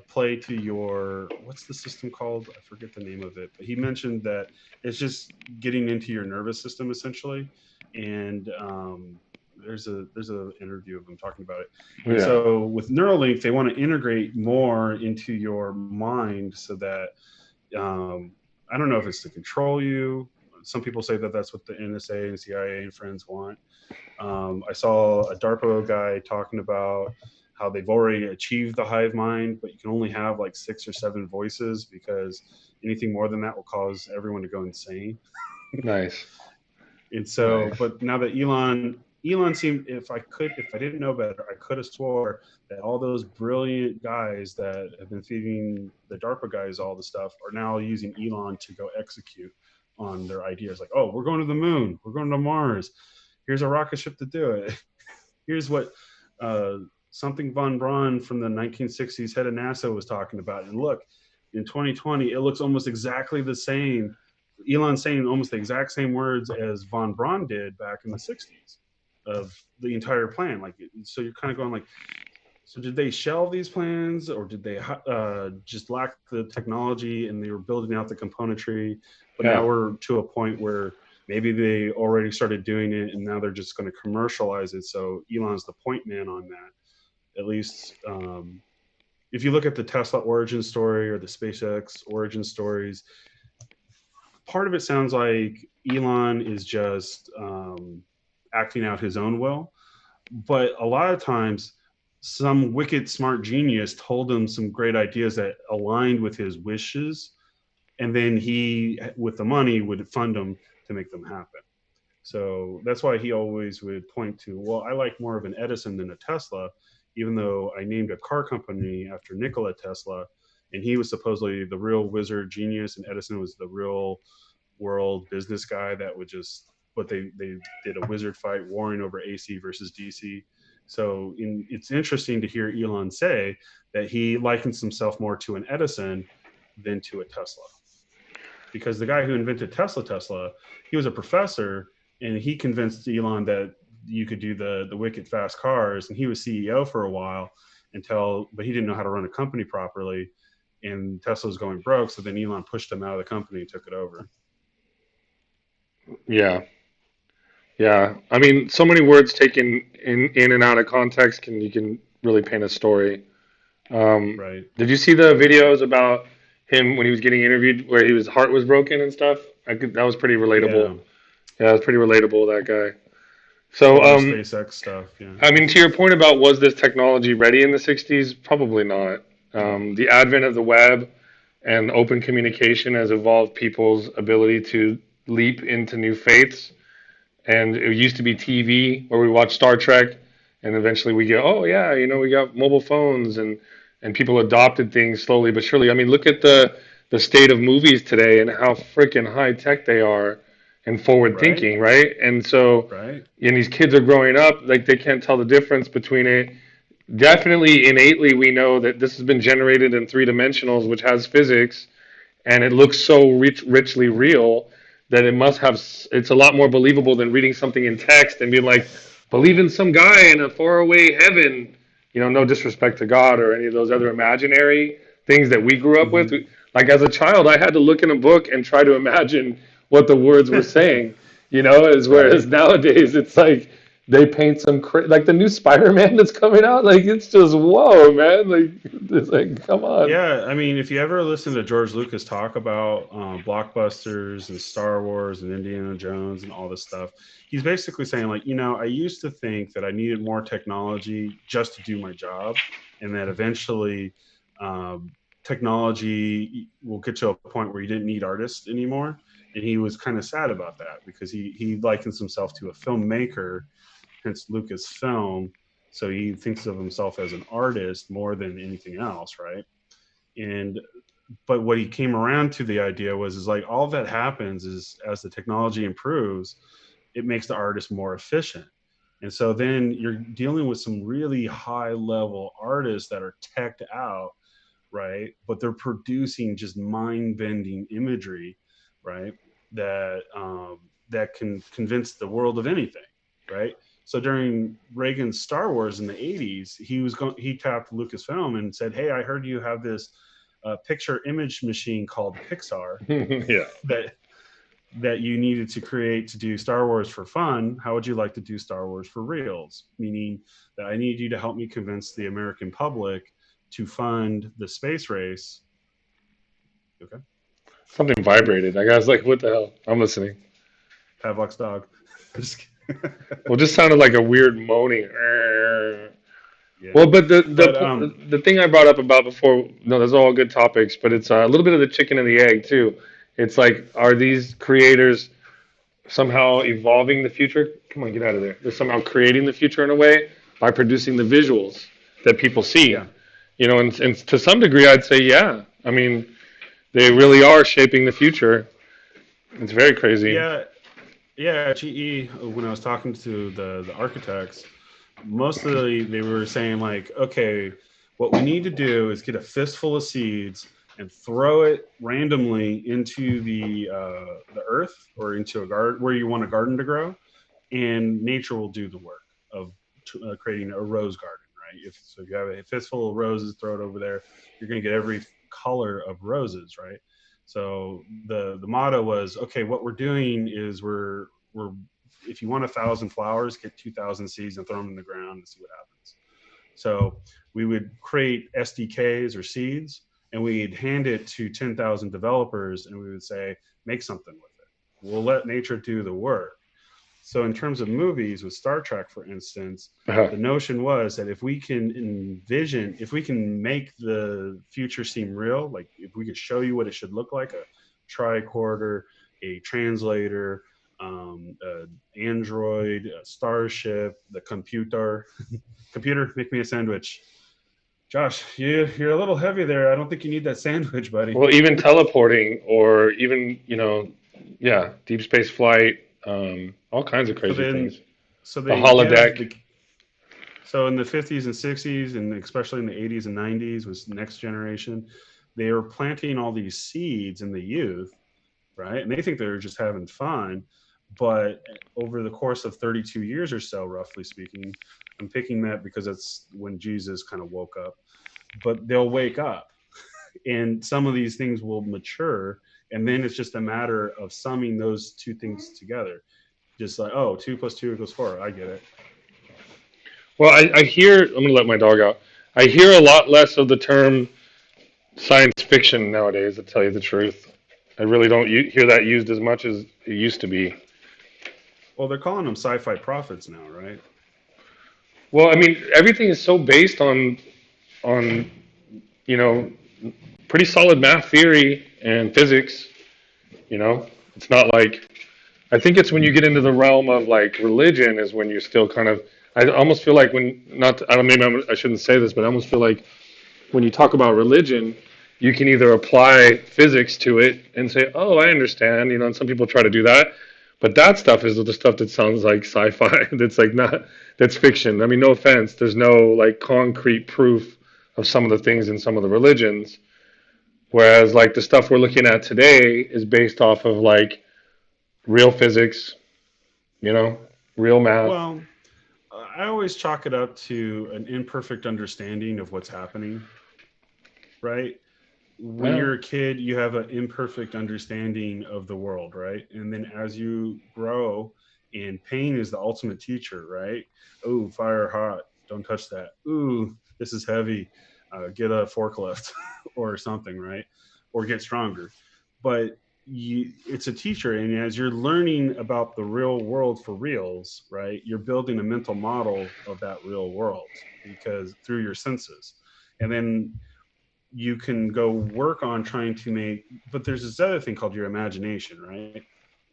play to your, what's the system called? I forget the name of it, but he mentioned that it's just getting into your nervous system essentially, and there's a interview of him talking about it. And Yeah, so with Neuralink, they want to integrate more into your mind so that um, I don't know if it's to control you. Some people say that that's what the NSA and CIA and friends want. I saw a DARPA guy talking about how they've already achieved the hive mind, but you can only have like 6 or 7 voices because anything more than that will cause everyone to go insane. nice, And so, nice. but now that Elon seemed, if I didn't know better, I could have swore that all those brilliant guys that have been feeding the DARPA guys all the stuff are now using Elon to go execute on their ideas. Like, oh, we're going to the moon, we're going to Mars. Here's a rocket ship to do it. Here's what uh, something von Braun from the 1960s head of NASA was talking about. And look, in 2020, it looks almost exactly the same. Elon saying almost the exact same words as von Braun did back in the 60s of the entire plan. Like, so you're kind of going like, so did they shelve these plans, or did they just lack the technology and they were building out the componentry? But now Yeah, we're to a point where maybe they already started doing it and now they're just going to commercialize it. So Elon's the point man on that. At least if you look at the Tesla origin story or the SpaceX origin stories, part of it sounds like Elon is just acting out his own will, but a lot of times some wicked smart genius told him some great ideas that aligned with his wishes, and then he with the money would fund them to make them happen. So that's why he always would point to, well, I like more of an Edison than a Tesla, even though I named a car company after Nikola Tesla, and he was supposedly the real wizard genius and Edison was the real world business guy that would just, but they did a wizard fight warring over AC versus DC. So it's interesting to hear Elon say that he likens himself more to an Edison than to a Tesla, because the guy who invented Tesla, he was a professor and he convinced Elon that you could do the wicked fast cars, and he was CEO for a while until, but he didn't know how to run a company properly, and Tesla was going broke. So then Elon pushed him out of the company and took it over. yeah, yeah. I mean, so many words taken in and out of context can you can really paint a story. Right. Did you see the videos about him when he was getting interviewed where his heart was broken and stuff? That was pretty relatable. Yeah. Yeah, that was pretty relatable, that guy. So, All the SpaceX stuff. Yeah. I mean, to your point about was this technology ready in the 60s? Probably not. The advent of the web and open communication has evolved people's ability to leap into new faiths. And it used to be TV where we watch Star Trek, and eventually we go, oh yeah, we got mobile phones, and and people adopted things slowly but surely. I mean, look at the state of movies today and how freaking high tech they are and forward Right, thinking, right? And so, right. and these kids are growing up like they can't tell the difference between it. Definitely, innately, we know that this has been generated in three dimensionals, which has physics, and it looks so richly real that it must have. It's a lot more believable than reading something in text and being like, believe in some guy in a faraway heaven. You know, no disrespect to God or any of those other imaginary things that we grew up with. Hmm. Like as a child, I had to look in a book and try to imagine what the words were saying. You know, as whereas Right. nowadays it's like they paint some like the new Spider-Man that's coming out. Like it's just whoa, man. Like it's like come on. Yeah, I mean, if you ever listen to George Lucas talk about blockbusters and Star Wars and Indiana Jones and all this stuff, he's basically saying, like, I used to think that I needed more technology just to do my job, and that eventually um, technology will get to a point where you didn't need artists anymore. And he was kind of sad about that because he likens himself to a filmmaker, hence Lucasfilm. So he thinks of himself as an artist more than anything else, right? And but what he came around to the idea was is like all that happens is as the technology improves, it makes the artist more efficient. And so then you're dealing with some really high level artists that are teched out, right? But they're producing just mind bending imagery, right? That can convince the world of anything, right? So during Reagan's Star Wars in the '80s, he tapped Lucasfilm and said, "Hey, I heard you have this picture image machine called Pixar Yeah. that you needed to create to do Star Wars for fun. How would you like to do Star Wars for reals? Meaning that I need you to help me convince the American public to fund the space race." Okay. Something vibrated. Like I was like, what the hell? I'm listening. Pavlov's dog. Well, it just sounded like a weird moaning. Yeah. Well, but But the thing I brought up about before, no, those are all good topics, but it's a little bit of the chicken and the egg too. It's like, are these creators somehow evolving the future? Come on, get out of there. They're somehow creating the future in a way by producing the visuals that people see. yeah. You know, and to some degree, I'd say, yeah. I mean, they really are shaping the future. It's very crazy. Yeah. Yeah. GE, when I was talking to the architects, mostly they were saying like, okay, what we need to do is get a fistful of seeds and throw it randomly into the earth or into a garden where you want a garden to grow, and nature will do the work of creating a rose garden, right? If you have a fistful of roses, throw it over there, you're going to get every color of roses, right? So the motto was, okay, what we're doing is we're if you want 1,000 flowers, get 2,000 seeds and throw them in the ground and see what happens. So we would create SDKs or seeds, and we'd hand it to 10,000 developers, and we would say, make something with it. We'll let nature do the work. So in terms of movies with Star Trek, for instance, Uh-huh. the notion was that if we can envision, if we can make the future seem real, like if we could show you what it should look like, a tricorder, a translator, Android, a starship, the computer, make me a sandwich. Josh, you're a little heavy there. I don't think you need that sandwich, buddy. Well, even teleporting or even, yeah, deep space flight, all kinds of So crazy then, things. so The they give holodeck. the So in the 50s and 60s, and especially in the 80s and 90s, was next generation. They were planting all these seeds in the youth, right? And they think they're just having fun. But over the course of 32 years or so, roughly speaking, I'm picking that because that's when Jesus kind of woke up. But they'll wake up, and some of these things will mature, and then it's just a matter of summing those two things together. Just like, oh, 2 + 2 = 4. I get it. Well, I hear, I'm going to let my dog out. I hear a lot less of the term science fiction nowadays, to tell you the truth. I really don't hear that used as much as it used to be. Well, they're calling them sci-fi prophets now, right? Well, I mean, everything is so based on, you know, pretty solid math theory and physics, you know. It's not like I think it's when you get into the realm of like religion is when you're still kind of. I almost feel like when not. I don't maybe I shouldn't say this, but I almost feel like when you talk about religion, you can either apply physics to it and say, "Oh, I understand," and some people try to do that, but that stuff is the stuff that sounds like sci-fi. That's like not that's fiction. I mean, no offense, there's no like concrete proof of some of the things in some of the religions, whereas like the stuff we're looking at today is based off of like real physics, you know, real math. Well, I always chalk it up to an imperfect understanding of what's happening, right? When Well, you're a kid, you have an imperfect understanding of the world, right? And then as you grow, and pain is the ultimate teacher, right? Oh, fire hot, don't touch that. Ooh, this is heavy. Get a forklift or something, right? Or get stronger. But it's a teacher, and as you're learning about the real world for reals, right? You're building a mental model of that real world because through your senses, and then you can go work on trying to make, but there's this other thing called your imagination, right?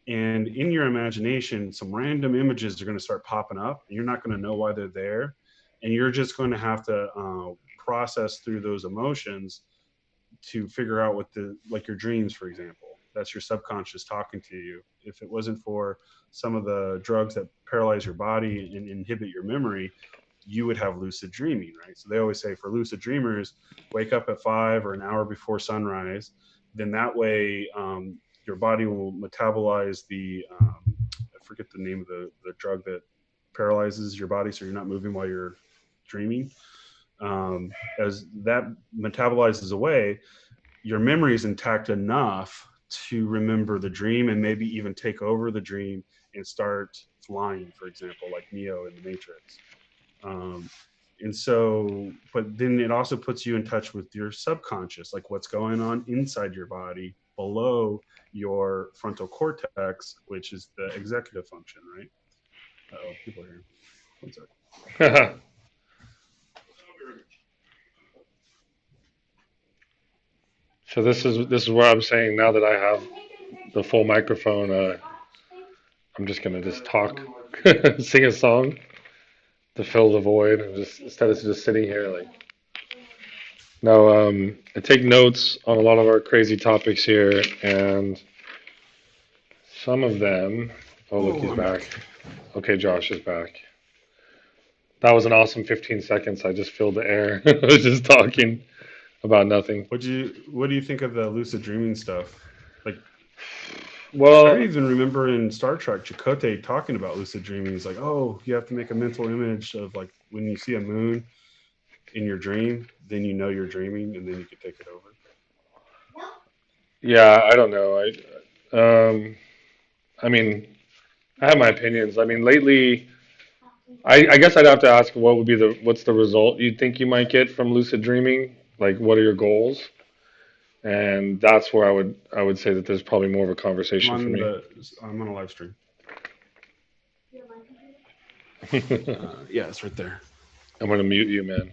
And in your imagination, some random images are going to start popping up and you're not going to know why they're there, and you're just going to have to process through those emotions to figure out what the, like your dreams, for example, that's your subconscious talking to you. If it wasn't for some of the drugs that paralyze your body and inhibit your memory, you would have lucid dreaming, right? So they always say for lucid dreamers, wake up at 5 or an hour before sunrise. Then that way, your body will metabolize the, I forget the name of the drug that paralyzes your body so you're not moving while you're dreaming. As that metabolizes away, your memory is intact enough to remember the dream and maybe even take over the dream and start flying, for example, like Neo in the Matrix. Um, and so, but then it also puts you in touch with your subconscious, like what's going on inside your body below your frontal cortex, which is the executive function, right? Oh, people are here. One sec. so this is where I'm saying now that I have the full microphone, I'm just gonna just talk, sing a song to fill the void, and just instead of just sitting here like. No, I take notes on a lot of our crazy topics here, and some of them. Oh, look, Oh, he's I'm back. back. Okay, Josh is back. That was an awesome 15 seconds. I just filled the air. I was just talking about nothing. What do you think of the lucid dreaming stuff? Like, I Well, even remember in Star Trek, Chakotay talking about lucid dreaming. He's like, "Oh, you have to make a mental image of like when you see a moon in your dream, then you know you're dreaming, and then you can take it over." yeah, I don't know. I mean, I have my opinions. I mean, lately, I guess I'd have to ask what's the result you think you might get from lucid dreaming? Like, what are your goals? And that's where I would say that there's probably more of a I'm conversation for on me. the I'm on a live stream. I'm Yeah, it's right there. gonna mute you, man.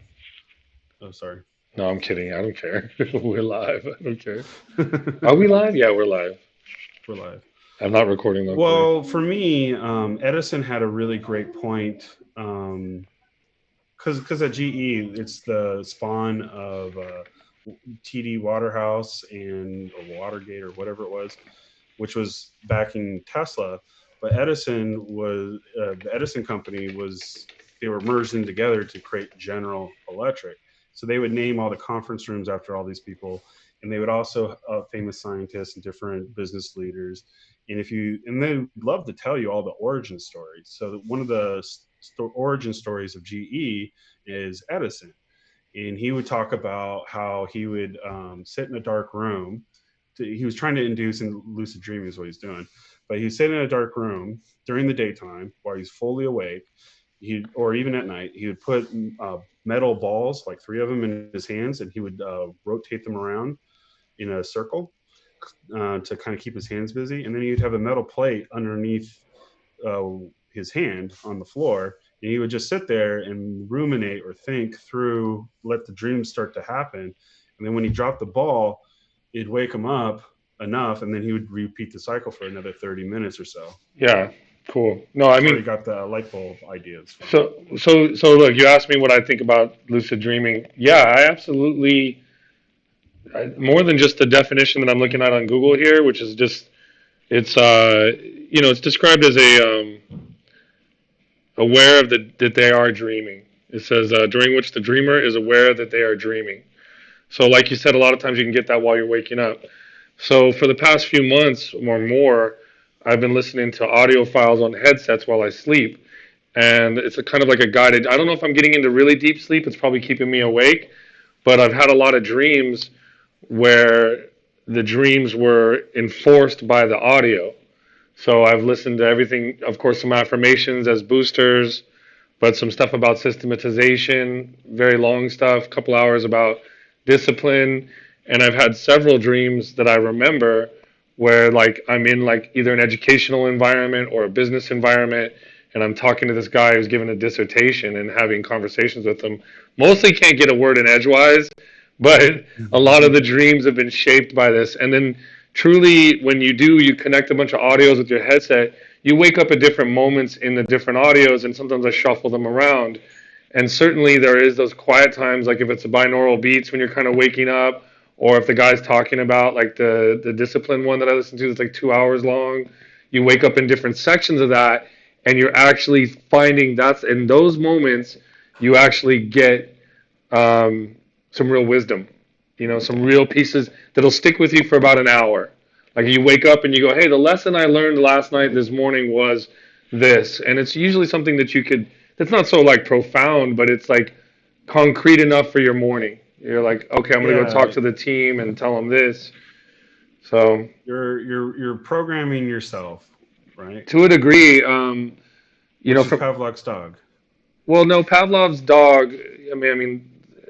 Oh, sorry. No, I'm kidding. I don't care. We're live. I don't care. Are we live? Yeah, we're live. We're live. I'm not recording locally. Well, for me, Edison had a really great point. Because at GE, it's the spawn of TD Waterhouse and or Watergate or whatever it was, which was backing Tesla. But Edison was the Edison company was they were merged in together to create General Electric. So they would name all the conference rooms after all these people, and they would also famous scientists and different business leaders. And if you and they would love to tell you all the origin stories. So one of the origin stories of GE is Edison, and he would talk about how he would sit in a dark room. He was trying to induce in lucid dreaming is what he's doing, but he's sitting in a dark room during the daytime while he's fully awake. He or even at night, he would put metal balls, like three of them, in his hands, and he would rotate them around in a circle to kind of keep his hands busy. And then he'd have a metal plate underneath uh, his hand on the floor, and he would just sit there and ruminate or think through, let the dreams start to happen, and then when he dropped the ball, it'd wake him up enough, and then he would repeat the cycle for another 30 minutes or so. Yeah. Cool. No, I That's where mean, you got the light bulb ideas from. so look, you asked me what I think about lucid dreaming. Yeah, I absolutely, more than just the definition that I'm looking at on Google here, which is just, it's, it's described as aware of that they are dreaming. It says, during which the dreamer is aware that they are dreaming. So, like you said, a lot of times you can get that while you're waking up. So, for the past few months or more, I've been listening to audio files on headsets while I sleep. And it's a kind of like a guided. I don't know if I'm getting into really deep sleep. It's probably keeping me awake. But I've had a lot of dreams where the dreams were enforced by the audio. So I've listened to everything, of course, some affirmations as boosters, but some stuff about systematization, very long stuff, couple hours about discipline, and I've had several dreams that I remember where like I'm in like either an educational environment or a business environment and I'm talking to this guy who's giving a dissertation and having conversations with him. Mostly can't get a word in edgewise, but a lot of the dreams have been shaped by this. And then truly when you do, you connect a bunch of audios with your headset, you wake up at different moments in the different audios, and sometimes I shuffle them around. And certainly there is those quiet times, like if it's a binaural beats when you're kind of waking up, or if the guy's talking about like the discipline one that I listened to that's like 2 hours long, you wake up in different sections of that, and you're actually finding that's in those moments you actually get some real wisdom, some real pieces that'll stick with you for about an hour. Like you wake up and you go, hey, the lesson I learned last night, this morning was this. And it's usually something that you could, that's not so like profound, but it's like concrete enough for your morning. You're like, okay, I'm going to go talk Yeah, to the team and tell them this. So you're programming yourself, right? to a degree, Which is from, Pavlov's dog. well, no, Pavlov's dog.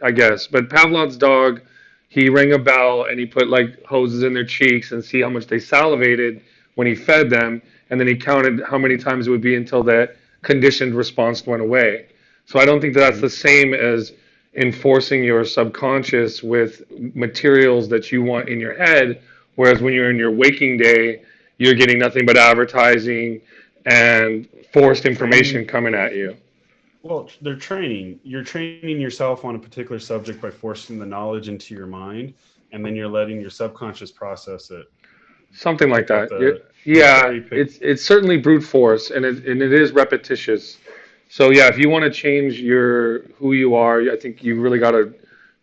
I guess, but Pavlov's dog, he rang a bell and he put like hoses in their cheeks and see how much they salivated when he fed them, and then he counted how many times it would be until that conditioned response went away. So I don't think that's Hmm. the same as enforcing your subconscious with materials that you want in your head. Whereas when you're in your waking day, you're getting nothing but advertising and forced information Training. coming at you. Well, they're training. You're training yourself on a particular subject by forcing the knowledge into your mind, and then you're letting your subconscious process it to Something like pick up that. the Yeah, cherry pick. it's certainly brute force, and it is repetitious. So yeah, if you want to change your who you are, I think you really got to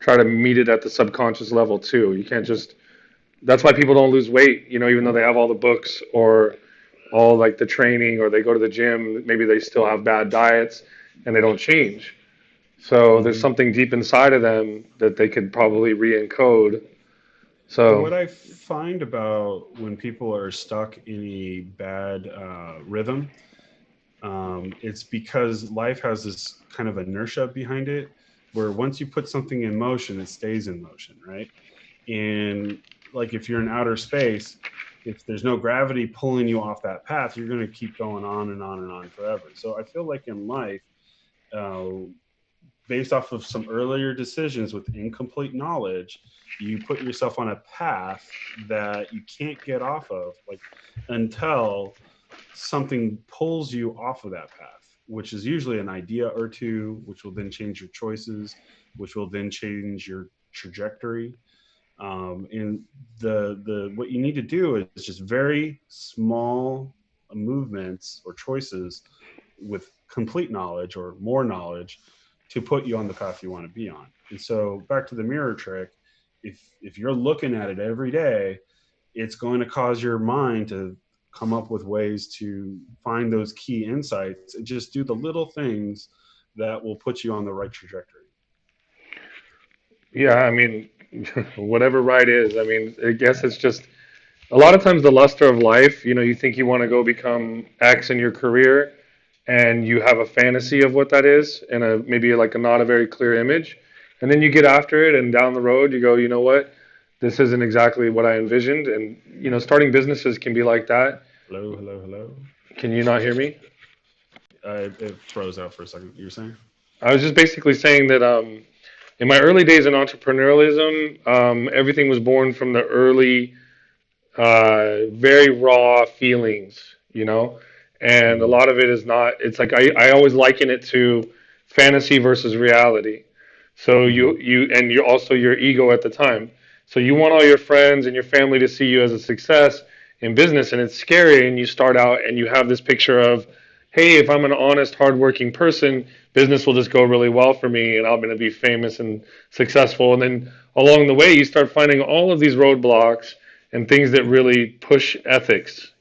try to meet it at the subconscious level too. You can't just. That's why people don't lose weight. Even though they have all the books or all like the training, or they go to the gym, maybe they still have bad diets and they don't change. So there's Hmm. something deep inside of them that they could probably re-encode. What So I find about when people are stuck in a bad rhythm, it's because life has this kind of inertia behind it, where once you put something in motion, it stays in motion, right? And like if you're in outer space, if there's no gravity pulling you off that path, you're going to keep going on and on and on forever. So I feel like in life, uh, based off of some earlier decisions with incomplete knowledge, you put yourself on a path that you can't get off of, like until something pulls you off of that path, which is usually an idea or two, which will then change your choices, which will then change your trajectory. And the what you need to do is just very small movements or choices with complete knowledge or more knowledge to put you on the path you want to be on. And so back to the mirror trick, if you're looking at it every day, it's going to cause your mind to come up with ways to find those key insights and just do the little things that will put you on the right trajectory. yeah, whatever right is. I guess it's just a lot of times the luster of life. You think you want to go become X in your career, and you have a fantasy of what that is, and maybe like a not a very clear image, and then you get after it, and down the road you go, you know what, this isn't exactly what I envisioned, and starting businesses can be like that. Hello, hello, hello. Can you not hear me? It froze out for a second. You were saying? I was just basically saying that in my early days in entrepreneurialism, everything was born from the early very raw feelings, you know, and a Mm. lot of it is not. It's like I always liken it to fantasy versus reality. So Mm. you also your ego at the time. So you want all your friends and your family to see you as a success in business, and it's scary. And you start out and you have this picture of, hey, if I'm an honest, hardworking person, business will just go really well for me, and I'm going to be famous and successful. And then along the way, you start finding all of these roadblocks and things that really push ethics,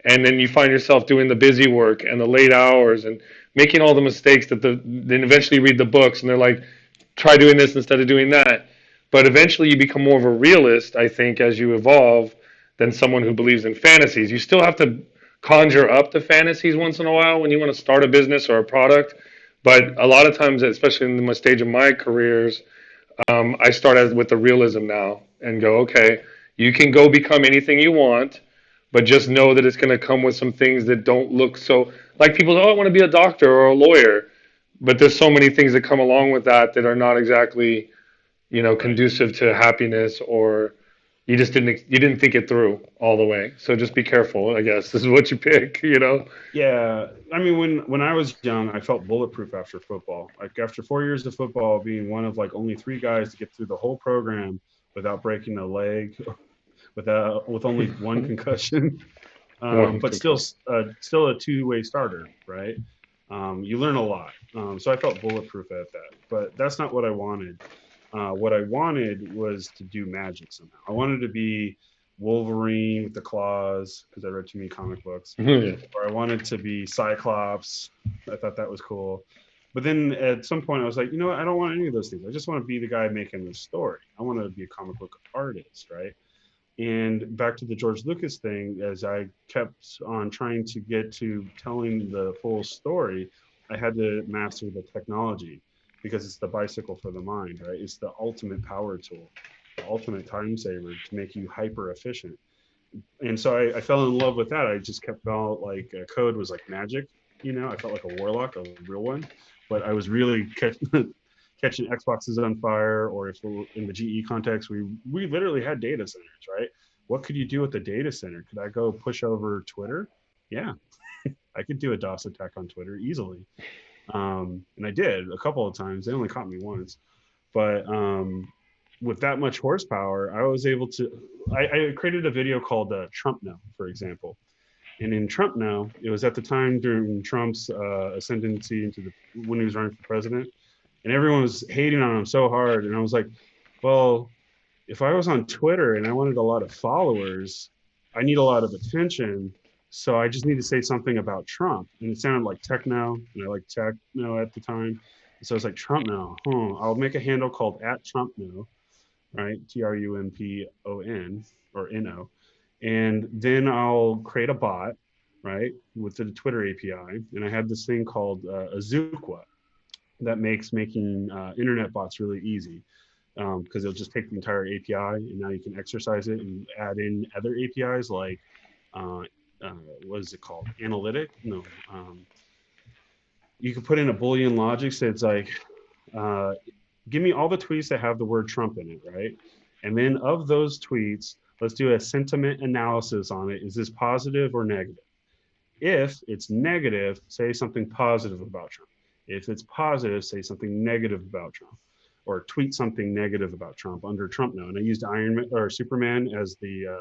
and then you find yourself doing the busy work and the late hours and making all the mistakes that then eventually read the books and they're like, try doing this instead of doing that. But eventually you become more of a realist, I think, as you evolve than someone who believes in fantasies. You still have to conjure up the fantasies once in a while when you want to start a business or a product. But a lot of times, especially in the stage of my careers, I start with the realism now and go, okay, you can go become anything you want, but just know that it's going to come with some things that don't look so like people. Oh, I want to be a doctor or a lawyer, but there's so many things that come along with that that are not exactly, Right. conducive to happiness, or you didn't think it through all the way. So just be careful. I guess this is what you pick. Yeah, I mean, when I was young, I felt bulletproof after football. Like after 4 years of football, being one of like only three guys to get through the whole program without breaking a leg, with only one concussion, One but still concussion. still a two-way starter, right? You learn a lot. So I felt bulletproof at that, but that's not what I wanted. What I wanted was to do magic somehow. I wanted to be Wolverine with the claws because I read too many comic books, or I wanted to be Cyclops. I thought that was cool. But then at some point, I was like, you know what? I don't want any of those things. I just want to be the guy making the story. I want to be a comic book artist, right? And back to the George Lucas thing, as I kept on trying to get to telling the full story, I had to master the technology because it's the bicycle for the mind, right? It's the ultimate power tool, the ultimate time saver to make you hyper efficient. And so I fell in love with that. I just kept felt like code was like magic. I felt like a warlock, a real one, but I was really catching Xboxes on fire, or if we're in the GE context, we literally had data centers, right? What could you do with the data center? Could I go push over Twitter? Yeah, I could do a DOS attack on Twitter easily, and I did a couple of times. They only caught me once, but with that much horsepower, I was able to. I created a video called Trump Now, for example. And in Trump Now, it was at the time during Trump's ascendancy into when he was running for president, and everyone was hating on him so hard. And I was like, well, if I was on Twitter and I wanted a lot of followers, I need a lot of attention. So I just need to say something about Trump. And it sounded like techno, and I like techno at the time. And so I was like, Trump now. I'll make a handle called at Trump now, right? TrumpON or NO. And then I'll create a bot, right, with the Twitter API. And I had this thing called Azuqua that makes making internet bots really easy because it'll just take the entire API and now you can exercise it and add in other APIs like uh, what is it called? Analytic? No. You can put in a Boolean logic. So it's like, uh, give me all the tweets that have the word Trump in it, right? And then of those tweets, let's do a sentiment analysis on it. Is this positive or negative? If it's negative, say something positive about Trump. If it's positive, say something negative about Trump, or tweet something negative about Trump under Trump now. And I used Iron Man or Superman as the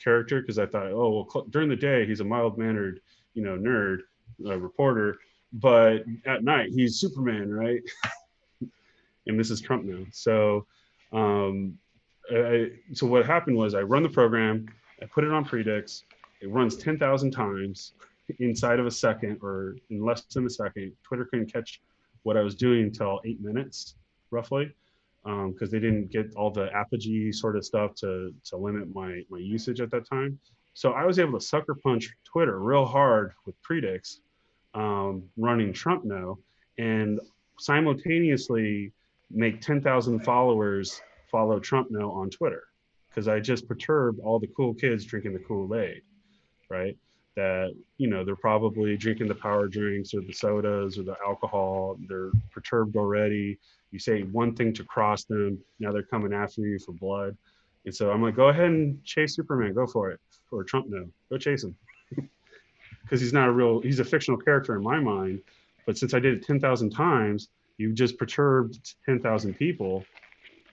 character because I thought, oh well, during the day he's a mild mannered, nerd reporter, but at night he's Superman, right? And this is Trump now. Um, so what happened was I run the program, I put it on Predix, it runs 10,000 times inside of a second or in less than a second. Twitter couldn't catch what I was doing until 8 minutes, roughly, because they didn't get all the apogee sort of stuff to limit my usage at that time. So I was able to sucker punch Twitter real hard with Predix, running Trump now, and simultaneously make 10,000 followers follow Trump now on Twitter because I just perturbed all the cool kids drinking the Kool-Aid, right? That, they're probably drinking the power drinks or the sodas or the alcohol. They're perturbed already. You say one thing to cross them, now they're coming after you for blood. And so I'm like, go ahead and chase Superman, go for it. Or Trump now, go chase him. because he's not a real, he's a fictional character in my mind. But since I did it 10,000 times, you've just perturbed 10,000 people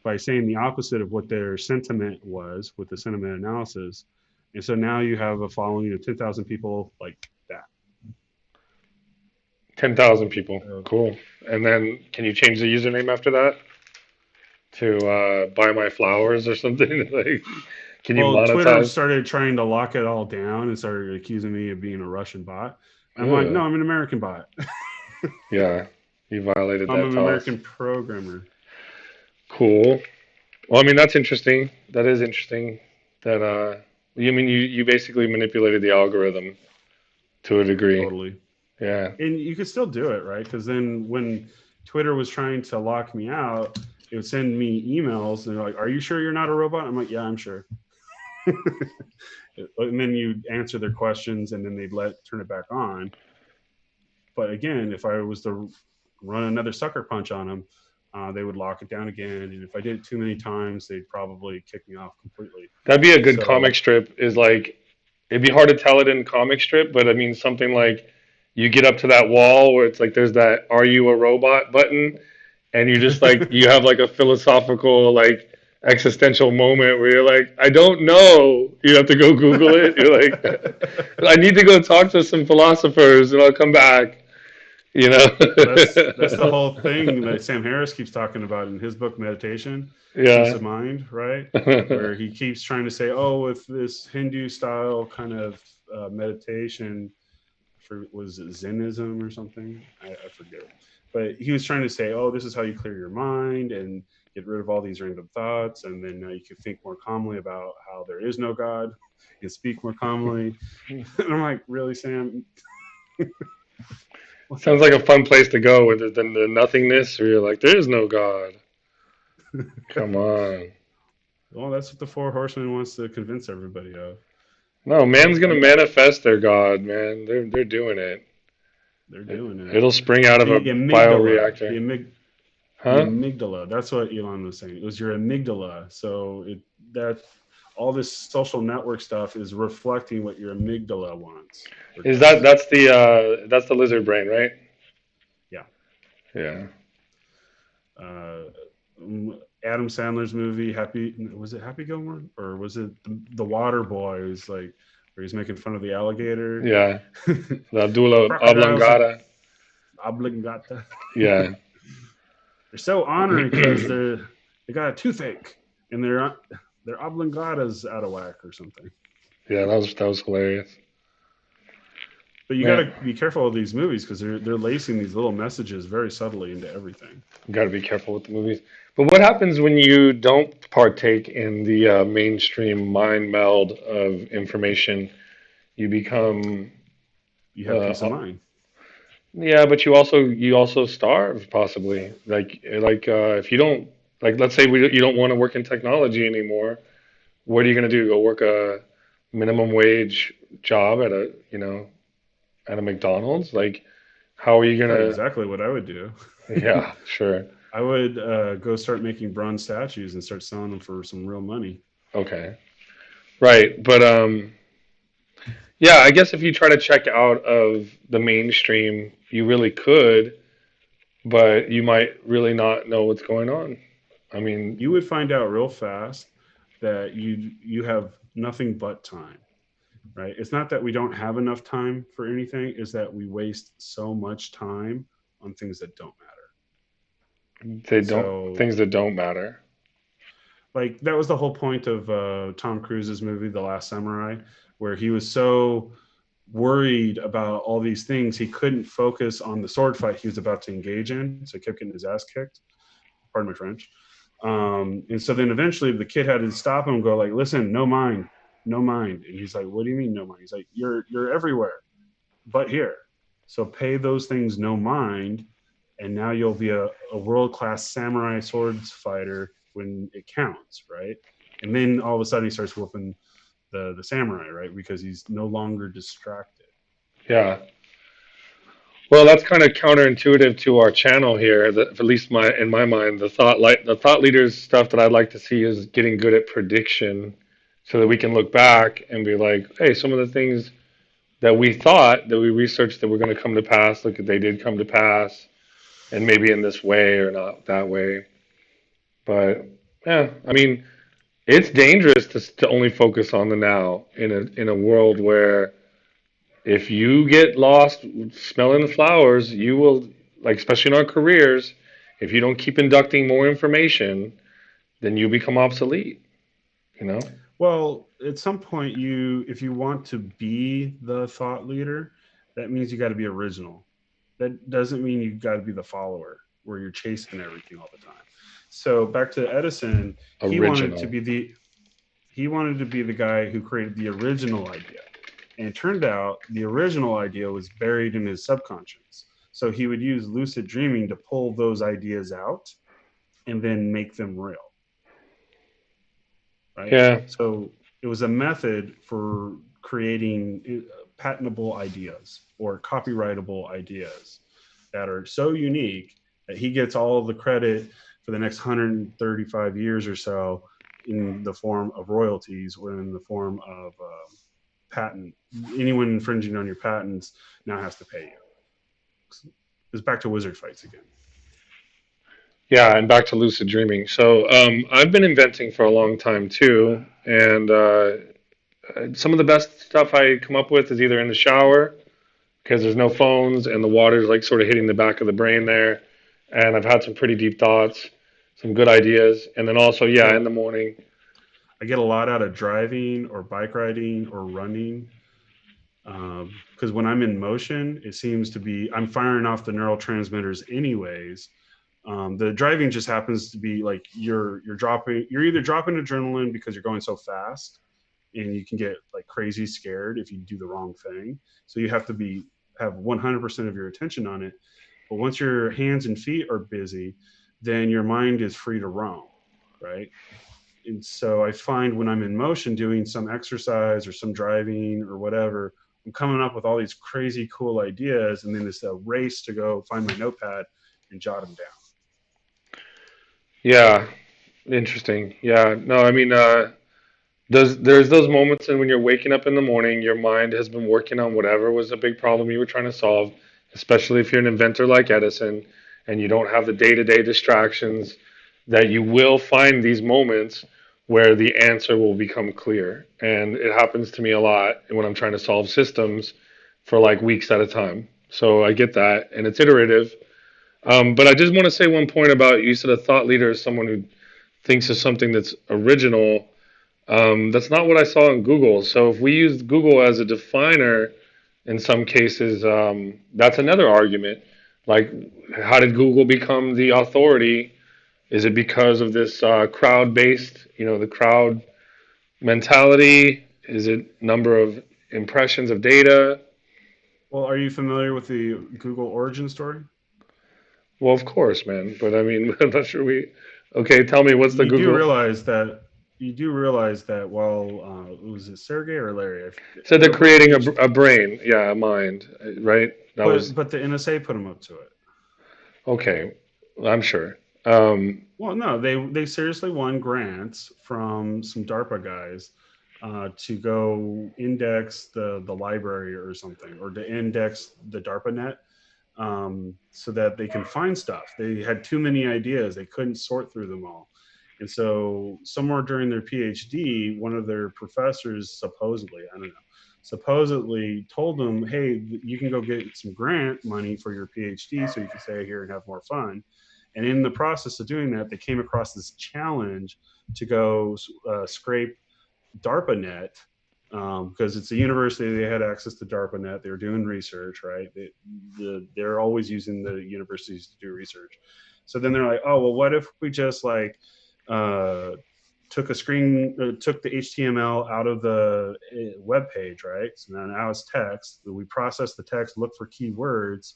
by saying the opposite of what their sentiment was with the sentiment analysis. And so now you have a following of 10,000 people like that. 10,000 people. So, Cool. And then can you change the username after that to buy my flowers or something? Like, can you well, Twitter monetize? started trying to lock it all down and started accusing me of being a Russian bot. I'm like, no, Ugh. I'm an American bot. Yeah, you violated I'm that an policy. American programmer. Cool. Well, I mean, that's interesting. That is interesting. That you mean you basically manipulated the algorithm to a degree. Totally. Yeah. And you could still do it, right? Because then when Twitter was trying to lock me out, it would send me emails and they're like, "Are you sure you're not a robot?" I'm like, "Yeah, I'm sure." And then you answer their questions, and then they'd let turn it back on. But again, if I was to run another sucker punch on them, they would lock it down again. And if I did it too many times, they'd probably kick me off completely. That'd be a good comic So strip. Is like it'd be hard to tell it in comic strip, but I mean something like you get up to that wall where it's like there's that "Are you a robot?" button, and you just like you have like a philosophical like existential moment where you're like, I don't know. You have to go Google it. You're like, I need to go talk to some philosophers, and I'll come back. You that's the know? whole thing that Sam Harris keeps talking about in his book Meditation, Peace Yeah. of Mind, right? Where he keeps trying to say, "Oh, with this Hindu style kind of meditation, for was it Zenism or something? I forget." But he was trying to say, "Oh, this is how you clear your mind and get rid of all these random thoughts, and then you can think more calmly about how there is no God and speak more calmly." And I'm like, "Really, Sam? Sounds like a fun place to go with it than the nothingness where you're like, there is no God. Come on. Well, that's what the Four Horsemen wants to convince everybody of. No, man's gonna You, manifest their God, man. They're doing it. they're doing it. It'll spring out of a The amygdala, bioreactor. the Huh? amygdala. That's what Elon was saying. It was your amygdala. So that all this social network stuff is reflecting what your amygdala wants or Is does. that's the lizard brain, right? Yeah. Yeah. Uh, Adam Sandler's movie Happy, was it Happy Gilmore or was it the Water Boy? It was like where he's making fun of the alligator. Yeah. The Abdullah Crocodiles are oblongata. obligata. Yeah. They're so ornery because they got a toothache and their oblongata's out of whack or something. Yeah, that was hilarious. But you got Man, to be careful of these movies because they're lacing these little messages very subtly into everything. you got to be careful with the movies. But what happens when you don't partake in the mainstream mind meld of information? You become You have peace of uh, mind. yeah, but you also starve possibly. Like if you don't like, let's say you don't want to work in technology anymore. What are you gonna do? Go work a minimum wage job at a McDonald's? Like, how are you That's gonna? exactly what I would do. Yeah, sure. I would go start making bronze statues and start selling them for some real money. Okay. Right. But yeah, I guess if you try to check out of the mainstream, you really could, but you might really not know what's going on. I mean, You would find out real fast that you have nothing but time, right? It's not that we don't have enough time for anything, is that we waste so much time on things that don't matter. they don't So things that don't matter. like that was the whole point of Tom Cruise's movie The Last Samurai, where he was so worried about all these things he couldn't focus on the sword fight he was about to engage in, so he kept getting his ass kicked. Pardon my French. And so then eventually the kid had to stop him and go like, "Listen, no mind, no mind." And he's like, "What do you mean no mind?" He's like, "You're everywhere, but here. So pay those things no mind, and now you'll be a world class samurai swords fighter when it counts, right?" And then all of a sudden he starts whooping the samurai, right? Because he's no longer distracted. Yeah. Well, that's kind of counterintuitive to our channel here. That, at least in my mind, the thought leaders stuff that I'd like to see is getting good at prediction, so that we can look back and be like, hey, some of the things that we thought that we researched that were going to come to pass. Look, they did come to pass, and maybe in this way or not that way. But yeah, I mean, it's dangerous to only focus on the now in a world where if you get lost smelling the flowers, you will, like, especially in our careers, if you don't keep inducting more information, then you become obsolete, you know? Well, at some point, if you want to be the thought leader, that means you got to be original. That doesn't mean you got to be the follower where you're chasing everything all the time. So back to Edison, Original. he wanted to be the guy who created the original idea. And it turned out the original idea was buried in his subconscious. So he would use lucid dreaming to pull those ideas out and then make them real, right? Yeah. So it was a method for creating patentable ideas or copyrightable ideas that are so unique that he gets all of the credit for the next 135 years or so in the form of royalties or in the form of patent. Anyone infringing on your patents now has to pay you. It's back to wizard fights again. Yeah, and back to lucid dreaming. So, I've been inventing for a long time too, and some of the best stuff I come up with is either in the shower because there's no phones and the water's like sort of hitting the back of the brain there, and I've had some pretty deep thoughts, some good ideas, and then also, I get yeah, a, in the morning. I get a lot out of driving or bike riding or running because when I'm in motion, it seems to be I'm firing off the neurotransmitters anyways. The driving just happens to be like you're either dropping adrenaline because you're going so fast and you can get like crazy scared if you do the wrong thing. So you have to be have 100% of your attention on it. But once your hands and feet are busy, then your mind is free to roam, right? And so I find when I'm in motion doing some exercise or some driving or whatever, I'm coming up with all these crazy cool ideas, and then it's a race to go find my notepad and jot them down. Yeah, interesting. Yeah, no, I mean, there's those moments and when you're waking up in the morning, your mind has been working on whatever was a big problem you were trying to solve, especially if you're an inventor like Edison and you don't have the day-to-day distractions, that you will find these moments where the answer will become clear. And it happens to me a lot when I'm trying to solve systems for like weeks at a time. So I get that, and it's iterative. But I just want to say one point about you said a thought leader is someone who thinks of something that's original. That's not what I saw in Google. So if we use Google as a definer in some cases, that's another argument. Like, how did Google become the authority? Is it because of this crowd-based, the crowd mentality? Is it number of impressions of data? Well, are you familiar with the Google origin story? Well, of course, man. But I mean, I'm not sure we. Okay, tell me what's the You do Google? realize that while was it Sergey or Larry? So they're They were both creating PhD, a brain, yeah, a mind, right? That was but the NSA put them up to it. okay. I'm sure. Um, Well, no, they seriously won grants from some DARPA guys to go index the library or something, or to index the DARPA net, so that they can find stuff. They had too many ideas; they couldn't sort through them all. And so, somewhere during their PhD, one of their professors supposedly, I don't know, supposedly told them, "Hey, you can go get some grant money for your PhD, so you can stay here and have more fun." And in the process of doing that, they came across this challenge to go scrape DARPANet because it's a university. They had access to DARPANet. They were doing research, right? They're always using the universities to do research. So then they're like, oh, well, what if we just like uh, took the HTML out of the web page, right? So now it's text. We process the text, look for keywords,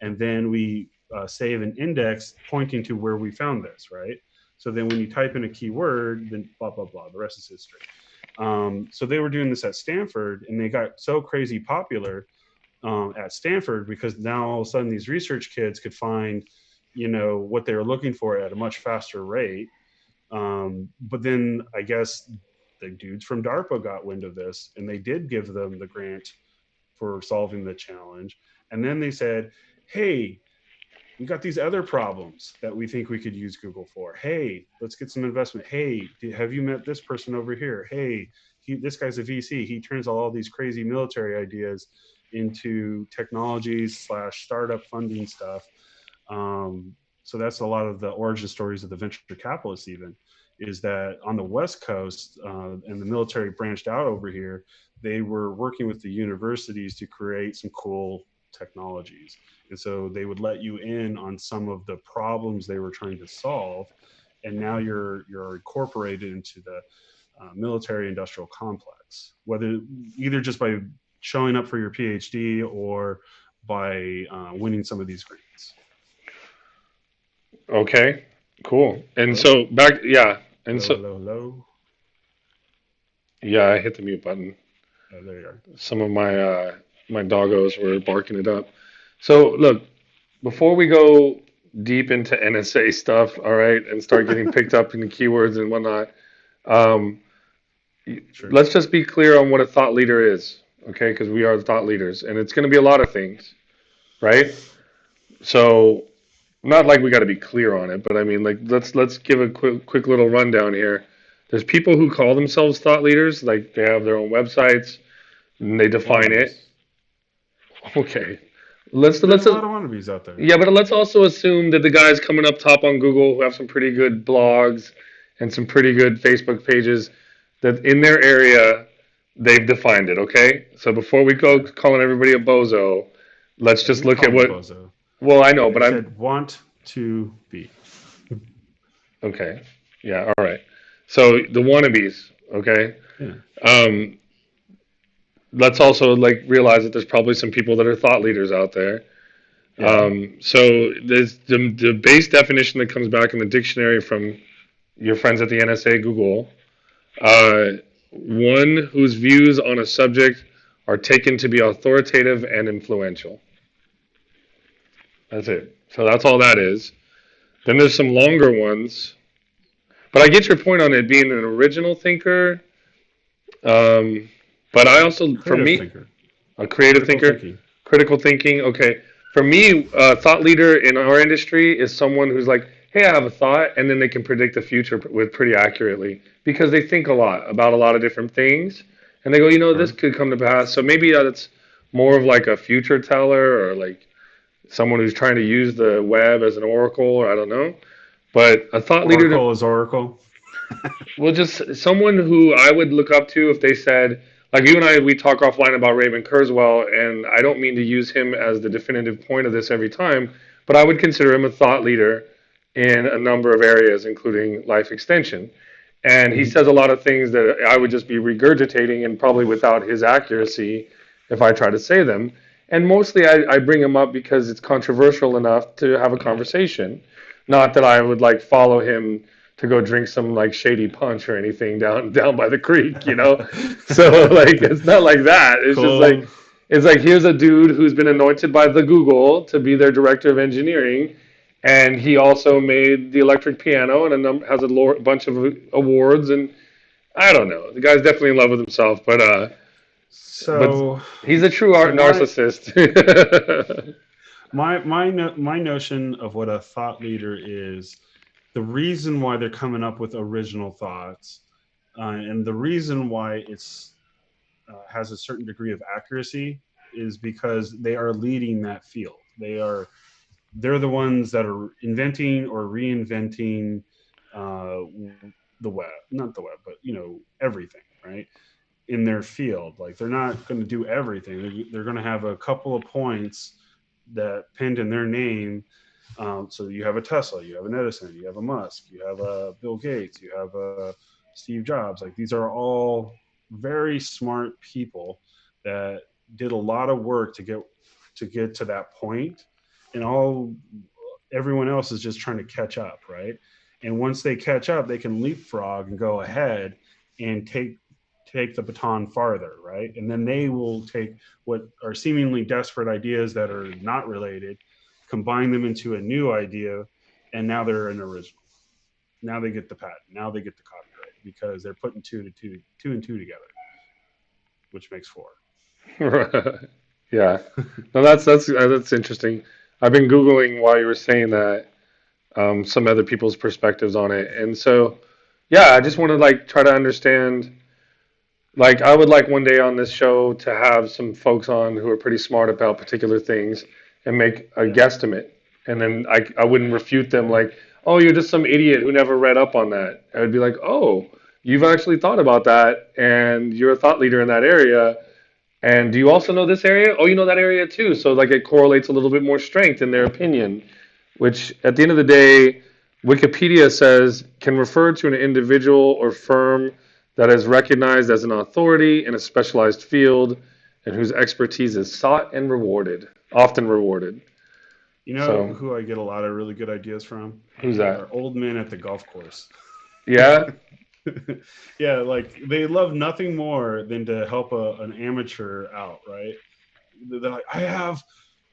and then we save an index pointing to where we found this, right? So then when you type in a keyword, then blah, blah, blah, the rest is history. So they were doing this at Stanford, and they got so crazy popular at Stanford because now all of a sudden these research kids could find, what they were looking for at a much faster rate. But then I guess the dudes from DARPA got wind of this, and they did give them the grant for solving the challenge. And then they said, hey, we got these other problems that we think we could use Google for. Hey, let's get some investment. Hey, have you met this person over here? Hey, this guy's a VC. He turns all these crazy military ideas into technologies slash startup funding stuff. So that's a lot of the origin stories of the venture capitalists. Even is that on the West Coast and the military branched out over here, they were working with the universities to create some cool technologies, and so they would let you in on some of the problems they were trying to solve, and now you're incorporated into the military industrial complex, whether either just by showing up for your PhD or by winning some of these grants. Okay, cool. And Hello, so back, yeah, and hello, so hello, hello. yeah, I hit the mute button. Oh, there you are. Some of my doggos were barking it up. So look, before we go deep into NSA stuff, all right, and start getting picked up in the keywords and whatnot, um, Sure. let's just be clear on what a thought leader is, okay? Because we are thought leaders, and it's going to be a lot of things, right? So not like we got to be clear on it, but I mean, like let's give a quick little rundown here. There's people who call themselves thought leaders, like they have their own websites and they define it. Wannabes. Okay, let's There's let's a lot of wannabes out there. yeah, but let's also assume that the guys coming up top on Google who have some pretty good blogs and some pretty good Facebook pages, that in their area they've defined it. Okay, so before we go Yeah. calling everybody a bozo, let's I just didn't look call at him a what. bozo. Well, I know, I but I'm said want to be. okay. Yeah, all right. So the wannabes, okay. Yeah. Um, let's also like realize that there's probably some people that are thought leaders out there. Yeah. So there's the base definition that comes back in the dictionary from your friends at the NSA, Google. Uh, one whose views on a subject are taken to be authoritative and influential. That's it. So that's all that is. Then there's some longer ones, but I get your point on it being an original thinker. Um, but I also, for Creative me, thinker. a creative Critical thinker, thinking. critical thinking. Okay, for me, a thought leader in our industry is someone who's like, "Hey, I have a thought," and then they can predict the future with pretty accurately because they think a lot about a lot of different things, and they go, this Sure. could come to pass. So maybe that's more of like a future teller or like someone who's trying to use the web as an oracle, or I don't know. But a thought leader, Oracle is Oracle. well, just someone who I would look up to if they said, like you and I, we talk offline about Raymond Kurzweil, and I don't mean to use him as the definitive point of this every time, but I would consider him a thought leader in a number of areas, including life extension. And he Hmm. says a lot of things that I would just be regurgitating and probably without his accuracy if I try to say them. And mostly I bring him up because it's controversial enough to have a conversation. Not that I would like follow him to go drink some like shady punch or anything down by the creek. So like it's not like that. It's just like Cool. it's like here's a dude who's been anointed by the Google to be their director of engineering, and he also made the electric piano and has a bunch of awards. And I don't know, the guy's definitely in love with himself, but So, he's a true so art narcissist. my notion of what a thought leader is, the reason why they're coming up with original thoughts, and the reason why it's has a certain degree of accuracy is because they are leading that field. They're the ones that are inventing or reinventing uh, the web, not the web, but everything, right? In their field. Like they're not going to do everything. They're going to have a couple of points that pinned in their name. So you have a Tesla, you have an Edison, you have a Musk, you have a Bill Gates, you have a Steve Jobs. Like these are all very smart people that did a lot of work to get to that point, and all everyone else is just trying to catch up, right? And once they catch up, they can leapfrog and go ahead and take the baton farther, right? And then they will take what are seemingly desperate ideas that are not related, combine them into a new idea, and now they're an original. Now they get the patent. Now they get the copyright because they're putting two and two together, which makes four. Right. Yeah. No, that's interesting. I've been Googling while you were saying that, some other people's perspectives on it. And so, yeah, I just want to like try to understand. Like, I would like one day on this show to have some folks on who are pretty smart about particular things and make a Yeah. guesstimate. And then I wouldn't refute them like, oh, you're just some idiot who never read up on that. I would be like, oh, you've actually thought about that and you're a thought leader in that area. And do you also know this area? Oh, you know that area too. So like it correlates a little bit more strength in their opinion, which at the end of the day, Wikipedia says can refer to an individual or firm that is recognized as an authority in a specialized field and whose expertise is sought and rewarded, often rewarded. You know So who I get a lot of really good ideas from? who's that? Are old men at the golf course. Yeah. Yeah, like they love nothing more than to help an amateur out, right? They're like, I have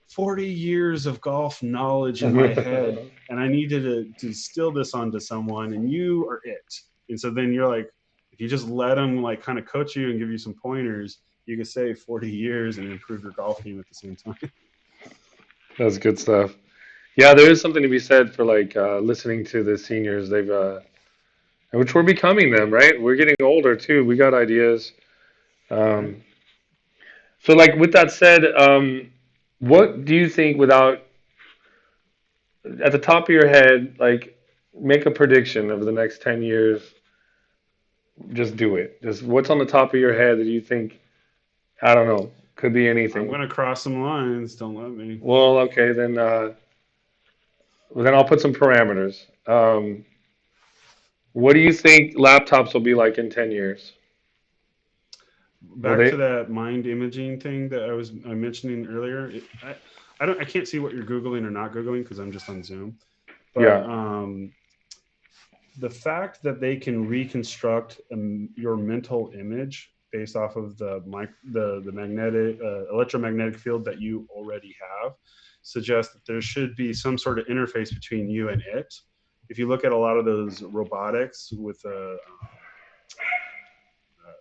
40 years of golf knowledge in my head, and I needed to distill this onto someone, and you are it. And so then you're like, if you just let them like kind of coach you and give you some pointers, you can save 40 years and improve your golf game at the same time. That's good stuff. Yeah, there is something to be said for like listening to the seniors. They've which we're becoming them, right? We're getting older too. We got ideas. Right? Um, so, like with that said, what do you think? Without at the top of your head, like make a prediction of the next 10 years. Just do it. Just what's on the top of your head that you think? I don't know. Could be I'm anything. gonna cross some lines. Don't let me. Well, okay, then. Well, then I'll put some parameters. What do you think laptops will be like in 10 years? Will Back to they? that mind imaging thing that I mentioning earlier. I can't see what you're googling or not googling because I'm just on Zoom. But Yeah. the fact that they can reconstruct your mental image based off of the magnetic electromagnetic field that you already have suggests that there should be some sort of interface between you and it. If you look at a lot of those robotics with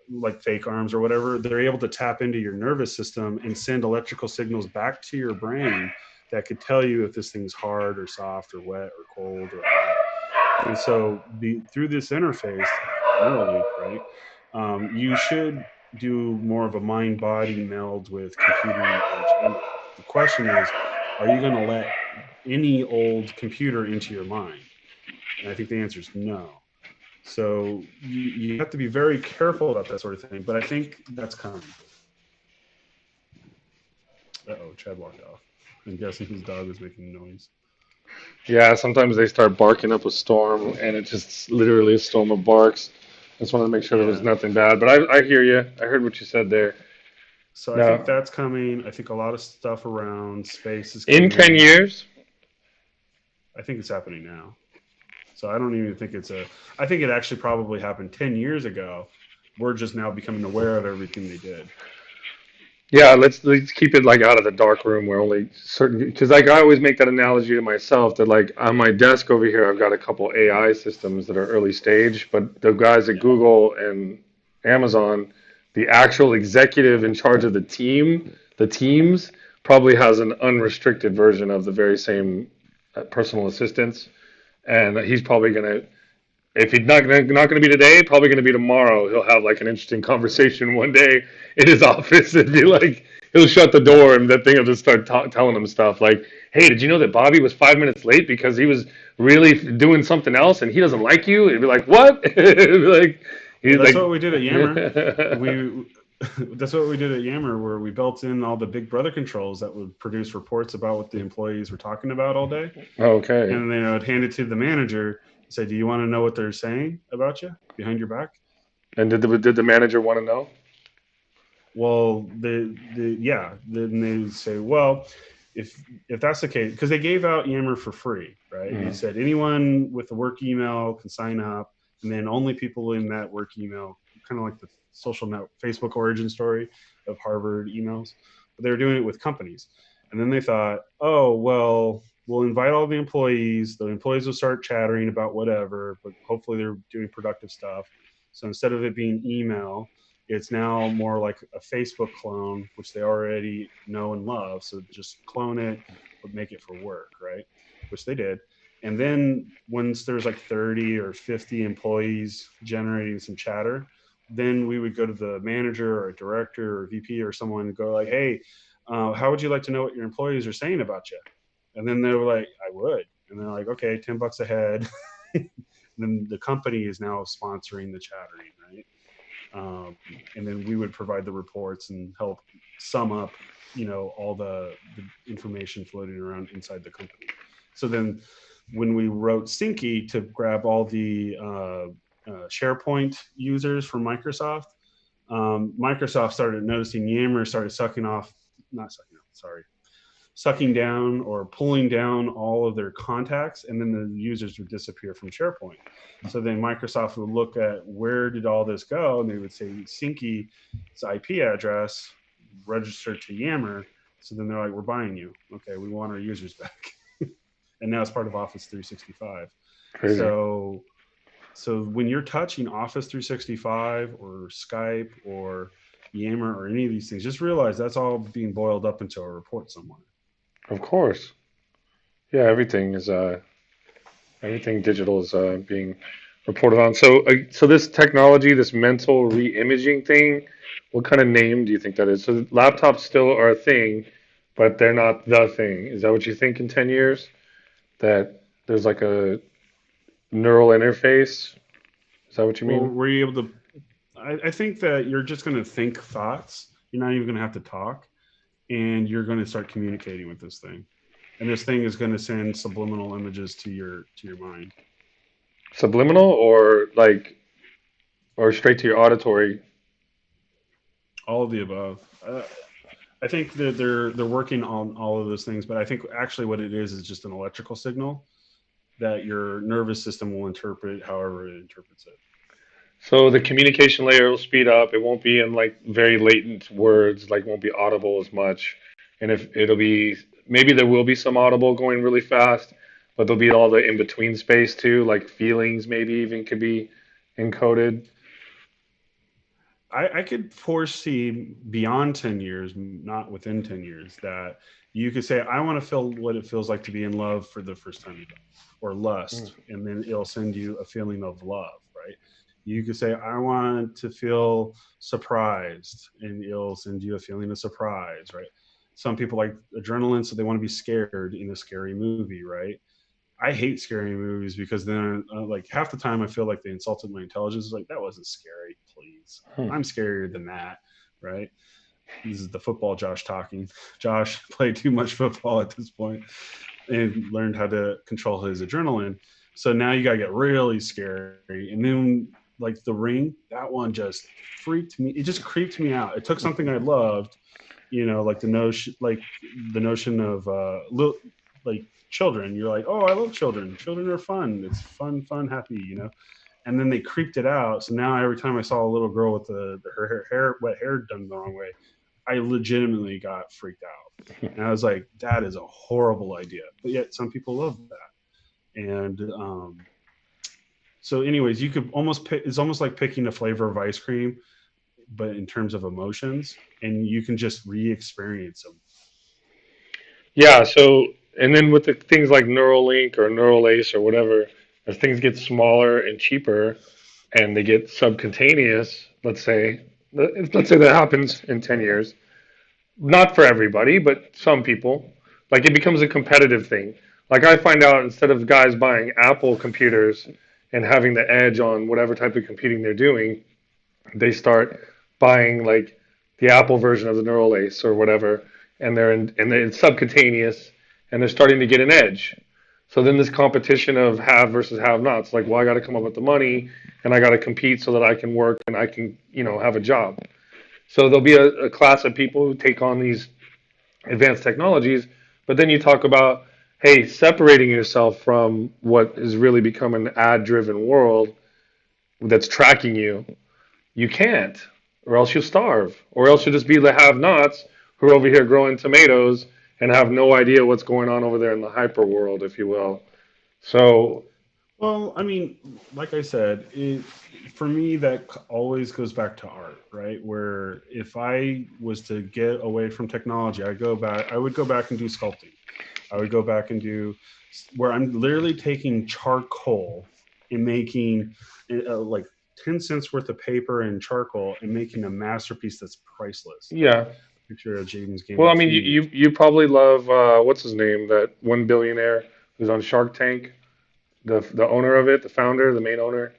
like fake arms or whatever, they're able to tap into your nervous system and send electrical signals back to your brain that could tell you if this thing's hard or soft or wet or cold or hot. And so through this interface, Neuralink, right, you should do more of a mind body meld with computing age image. The question is, are you going to let any old computer into your mind? And I think the answer is no. So you have to be very careful about that sort of thing. But I think that's coming. Oh, Chad walked off. I'm guessing his dog was making noise. Yeah. Sometimes they start barking up a storm, and it's just literally a storm of barks. I just wanted to make sure there was Yeah. nothing bad. But I hear you. I heard what you said there. So I think Now, that's coming. I think a lot of stuff around space is in ten coming. years, I think it's happening now. So I don't even think it's a. I think it actually probably happened 10 years ago. We're just now becoming aware of everything they did. yeah, let's keep it like out of the dark room where only certain because like I always make that analogy to myself that like on my desk over here I've got a couple AI systems that are early stage, but the guys at Yeah. Google and Amazon, the actual executive in charge of the teams probably has an unrestricted version of the very same personal assistants, and he's probably gonna if he's not going to be today, probably going to be tomorrow. He'll have like an interesting conversation one day in his office and be like, he'll shut the door and that thing will just start telling him stuff like, "Hey, did you know that Bobby was 5 minutes late because he was really doing something else and he doesn't like you?" And be like, "What?" It'd be like Well, he's that's like, what we did at Yammer. We that's what we did at Yammer, where we built in all the Big Brother controls that would produce reports about what the employees were talking about all day, okay. and then I would hand it to the manager and say, "Do you want to know what they're saying about you behind your back?" And did the manager want to know? Well, then they say, "Well, if that's the case, because they gave out Yammer for free, right? They Mm. said anyone with a work email can sign up, and then only people in that work email, kind of like the social net Facebook origin story of Harvard emails, but they were doing it with companies. And then they thought, oh well, we'll invite all the employees. The employees will start chattering about whatever, but hopefully they're doing productive stuff. So instead of it being email." It's now more like a Facebook clone, which they already know and love. So just clone it, but make it for work, right? Which they did. And then once there's like 30 or 50 employees generating some chatter, then we would go to the manager or director or VP or someone and go like, hey, how would you like to know what your employees are saying about you? And then they were like, I would. And they're like, okay, $10 a head. And then the company is now sponsoring the chattering, right? And then we would provide the reports and help sum up, all the information floating around inside the company. So then when we wrote Stinky to grab all the SharePoint users from Microsoft, Microsoft started noticing Yammer started not sucking off, sorry, sucking down or pulling down all of their contacts, and then the users would disappear from SharePoint. So then Microsoft would look at where did all this go, and they would say Syncky's IP address registered to Yammer. So then they're like, we're buying you. Okay, we want our users back. And now it's part of Office 365. Crazy. So when you're touching Office 365 or Skype or Yammer or any of these things, just realize that's all being boiled up into a report somewhere. Of course. Yeah, everything digital is being reported on. So this technology, this mental re-imaging thing, what kind of name do you think that is? So laptops still are a thing, but they're not the thing. Is that what you think in 10 years? That there's like a neural interface? Is that what you Well, mean? were you able to? I think that you're just going to think thoughts. You're not even going to have to talk, and you're going to start communicating with this thing. And this thing is going to send subliminal images to your mind. Subliminal or straight to your auditory? All of the above. I think that they're working on all of those things, but I think actually what it is just an electrical signal that your nervous system will interpret however it interprets it. So the communication layer will speed up. It won't be in like very latent words, like won't be audible as much. And if it'll be maybe there will be some audible going really fast, but there'll be all the in between space too, like feelings maybe even could be encoded. I could foresee beyond 10 years, not within 10 years, that you could say, I want to feel what it feels like to be in love for the first time again, or Mm. lust, and then it'll send you a feeling of love, right? You could say, I want to feel surprised, and it'll send you a feeling of surprise, right? Some people like adrenaline, so they want to be scared in a scary movie, right? I hate scary movies because then, like half the time, I feel like they insulted my intelligence. It's like that wasn't scary, please. Hmm. I'm scarier than that, right? This is the football Josh talking. Josh played too much football at this point and learned how to control his adrenaline. So now you gotta get really scary. And then like The Ring, that one just freaked me. It just creeped me out. It took something I loved, like the notion of like children. You're like, oh, I love children. Children are fun. It's fun, fun, happy. And then they creeped it out. So now every time I saw a little girl with her hair wet hair done the wrong way, I legitimately got freaked out. And I was like, that is a horrible idea. But yet some people love that. And so, anyways, you could almost pick. It's almost like picking a flavor of ice cream, but in terms of emotions, and you can just re-experience them. Yeah, so and then with the things like Neuralink or Neuralace or whatever, as things get smaller and cheaper and they get subcutaneous, let's say that happens in 10 years. Not for everybody, but some people. Like it becomes a competitive thing. Like I find out instead of guys buying Apple computers and having the edge on whatever type of computing they're doing, they start buying like the Apple version of the Neuralace or whatever, and it's subcutaneous, and they're starting to get an edge. So then this competition of have versus have nots, like, well, I got to come up with the money, and I got to compete so that I can work and I can, have a job. So there'll be a class of people who take on these advanced technologies, but then you talk about, hey, separating yourself from what has really become an ad-driven world that's tracking you. You can't, or else you'll starve, or else you'll just be the have-nots who are over here growing tomatoes and have no idea what's going on over there in the hyper world, if you will. So Well, I mean, like I said, for me, that always goes back to art, right? Where if I was to get away from technology, I would go back and do sculpting. I would go back and do where I'm literally taking charcoal and making like 10 cents worth of paper and charcoal and making a masterpiece that's priceless. Like Yeah. picture of James Well, I mean, Gandolfini. you probably love what's his name, that one billionaire who's on Shark Tank, the owner of it, the founder, the main owner.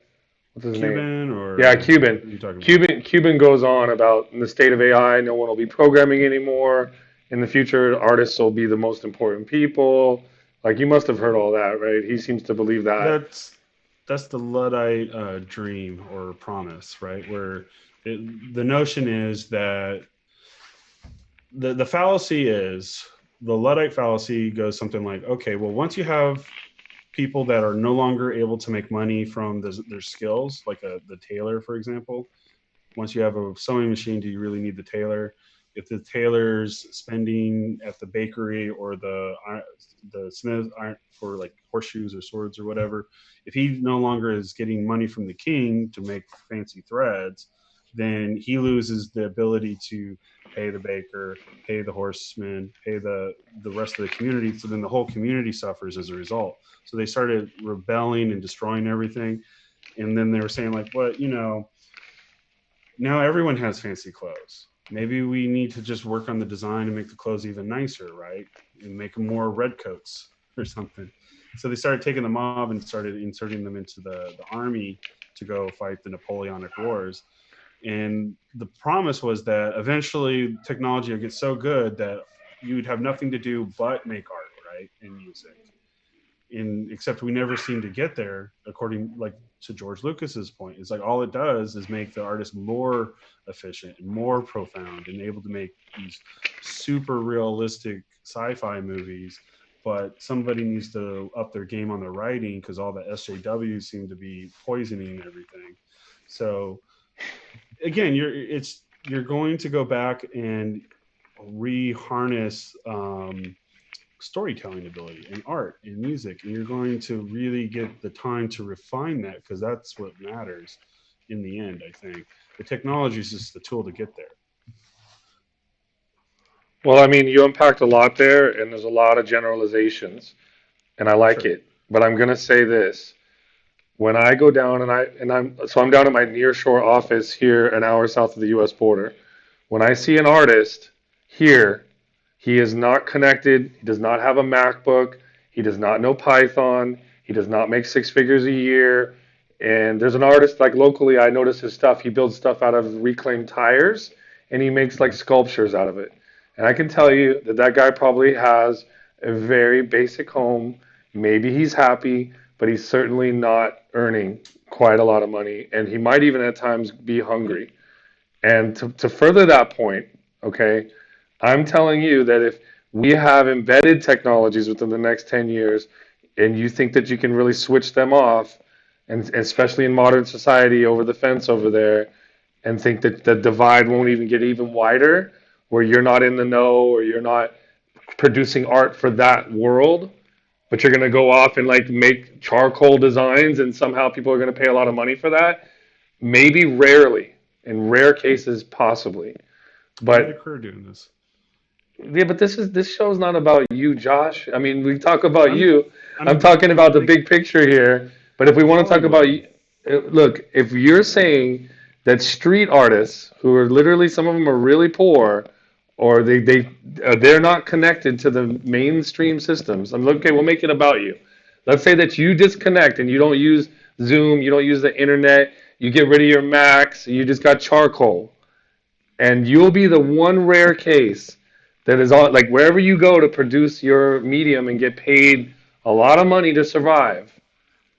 What's his name? Cuban Yeah, or Cuban. what are you talking about? Cuban goes on about in the state of AI, no one will be programming anymore. In the future, artists will be the most important people. Like you must have heard all that, right? He seems to believe that. That's that's the Luddite dream or promise, right? Where the notion is that the fallacy is the Luddite fallacy goes something like, okay, well, once you have people that are no longer able to make money from their skills, like the tailor, for example, once you have a sewing machine, do you really need the tailor? If the tailor's spending at the bakery or the smith for like horseshoes or swords or whatever, if he no longer is getting money from the king to make fancy threads, then he loses the ability to pay the baker, pay the horseman, pay the rest of the community. So then the whole community suffers as a result. So they started rebelling and destroying everything. And then they were saying like, what, now everyone has fancy clothes. Maybe we need to just work on the design and make the clothes even nicer, right? And make them more red coats or something. So they started taking the mob and started inserting them into the army to go fight the Napoleonic Wars. And the promise was that eventually technology would get so good that you'd have nothing to do but make art, right? And music. Except we never seem to get there, according like to George Lucas's point. It's like all it does is make the artist more efficient and more profound and able to make these super realistic sci-fi movies. But somebody needs to up their game on the writing because all the SJWs seem to be poisoning everything. So again, you're going to go back and reharness storytelling ability and art and music, and you're going to really get the time to refine that because that's what matters in the end. I think the technology is just the tool to get there. Well, I mean, you unpacked a lot there, and there's a lot of generalizations, and I like Sure. it. But I'm gonna say this: when I go down I'm down at my nearshore office here, an hour south of the U.S. border. When I see an artist here, he is not connected. He does not have a MacBook. He does not know Python. He does not make six figures a year. And there's an artist like locally, I notice his stuff. He builds stuff out of reclaimed tires and he makes like Mhm. sculptures out of it. And I can tell you that that guy probably has a very basic home. Maybe he's happy, but he's certainly not earning quite a lot of money. And he might even at times be hungry. And to further that point, okay, I'm telling you that if we have embedded technologies within the next 10 years and you think that you can really switch them off, and especially in modern society over the fence over there, and think that the divide won't even get even wider, where you're not in the know or you're not producing art for that world, but you're going to go off and like make charcoal designs and somehow people are going to pay a lot of money for that. Maybe rarely, in rare cases, possibly. I made a But career doing this. yeah, but this show's not about you, Josh. I mean, we talk about I'm you. I'm I'm talking I'm about the make big picture here. But if we want to talk about Hollywood. you, look, if you're saying that street artists, who are literally some of them are really poor, or they're not connected to the mainstream systems. I'm like, okay, we'll make it about you. Let's say that you disconnect and you don't use Zoom, you don't use the internet, you get rid of your Macs, you just got charcoal, and you'll be the one rare case that is on like wherever you go to produce your medium and get paid a lot of money to survive.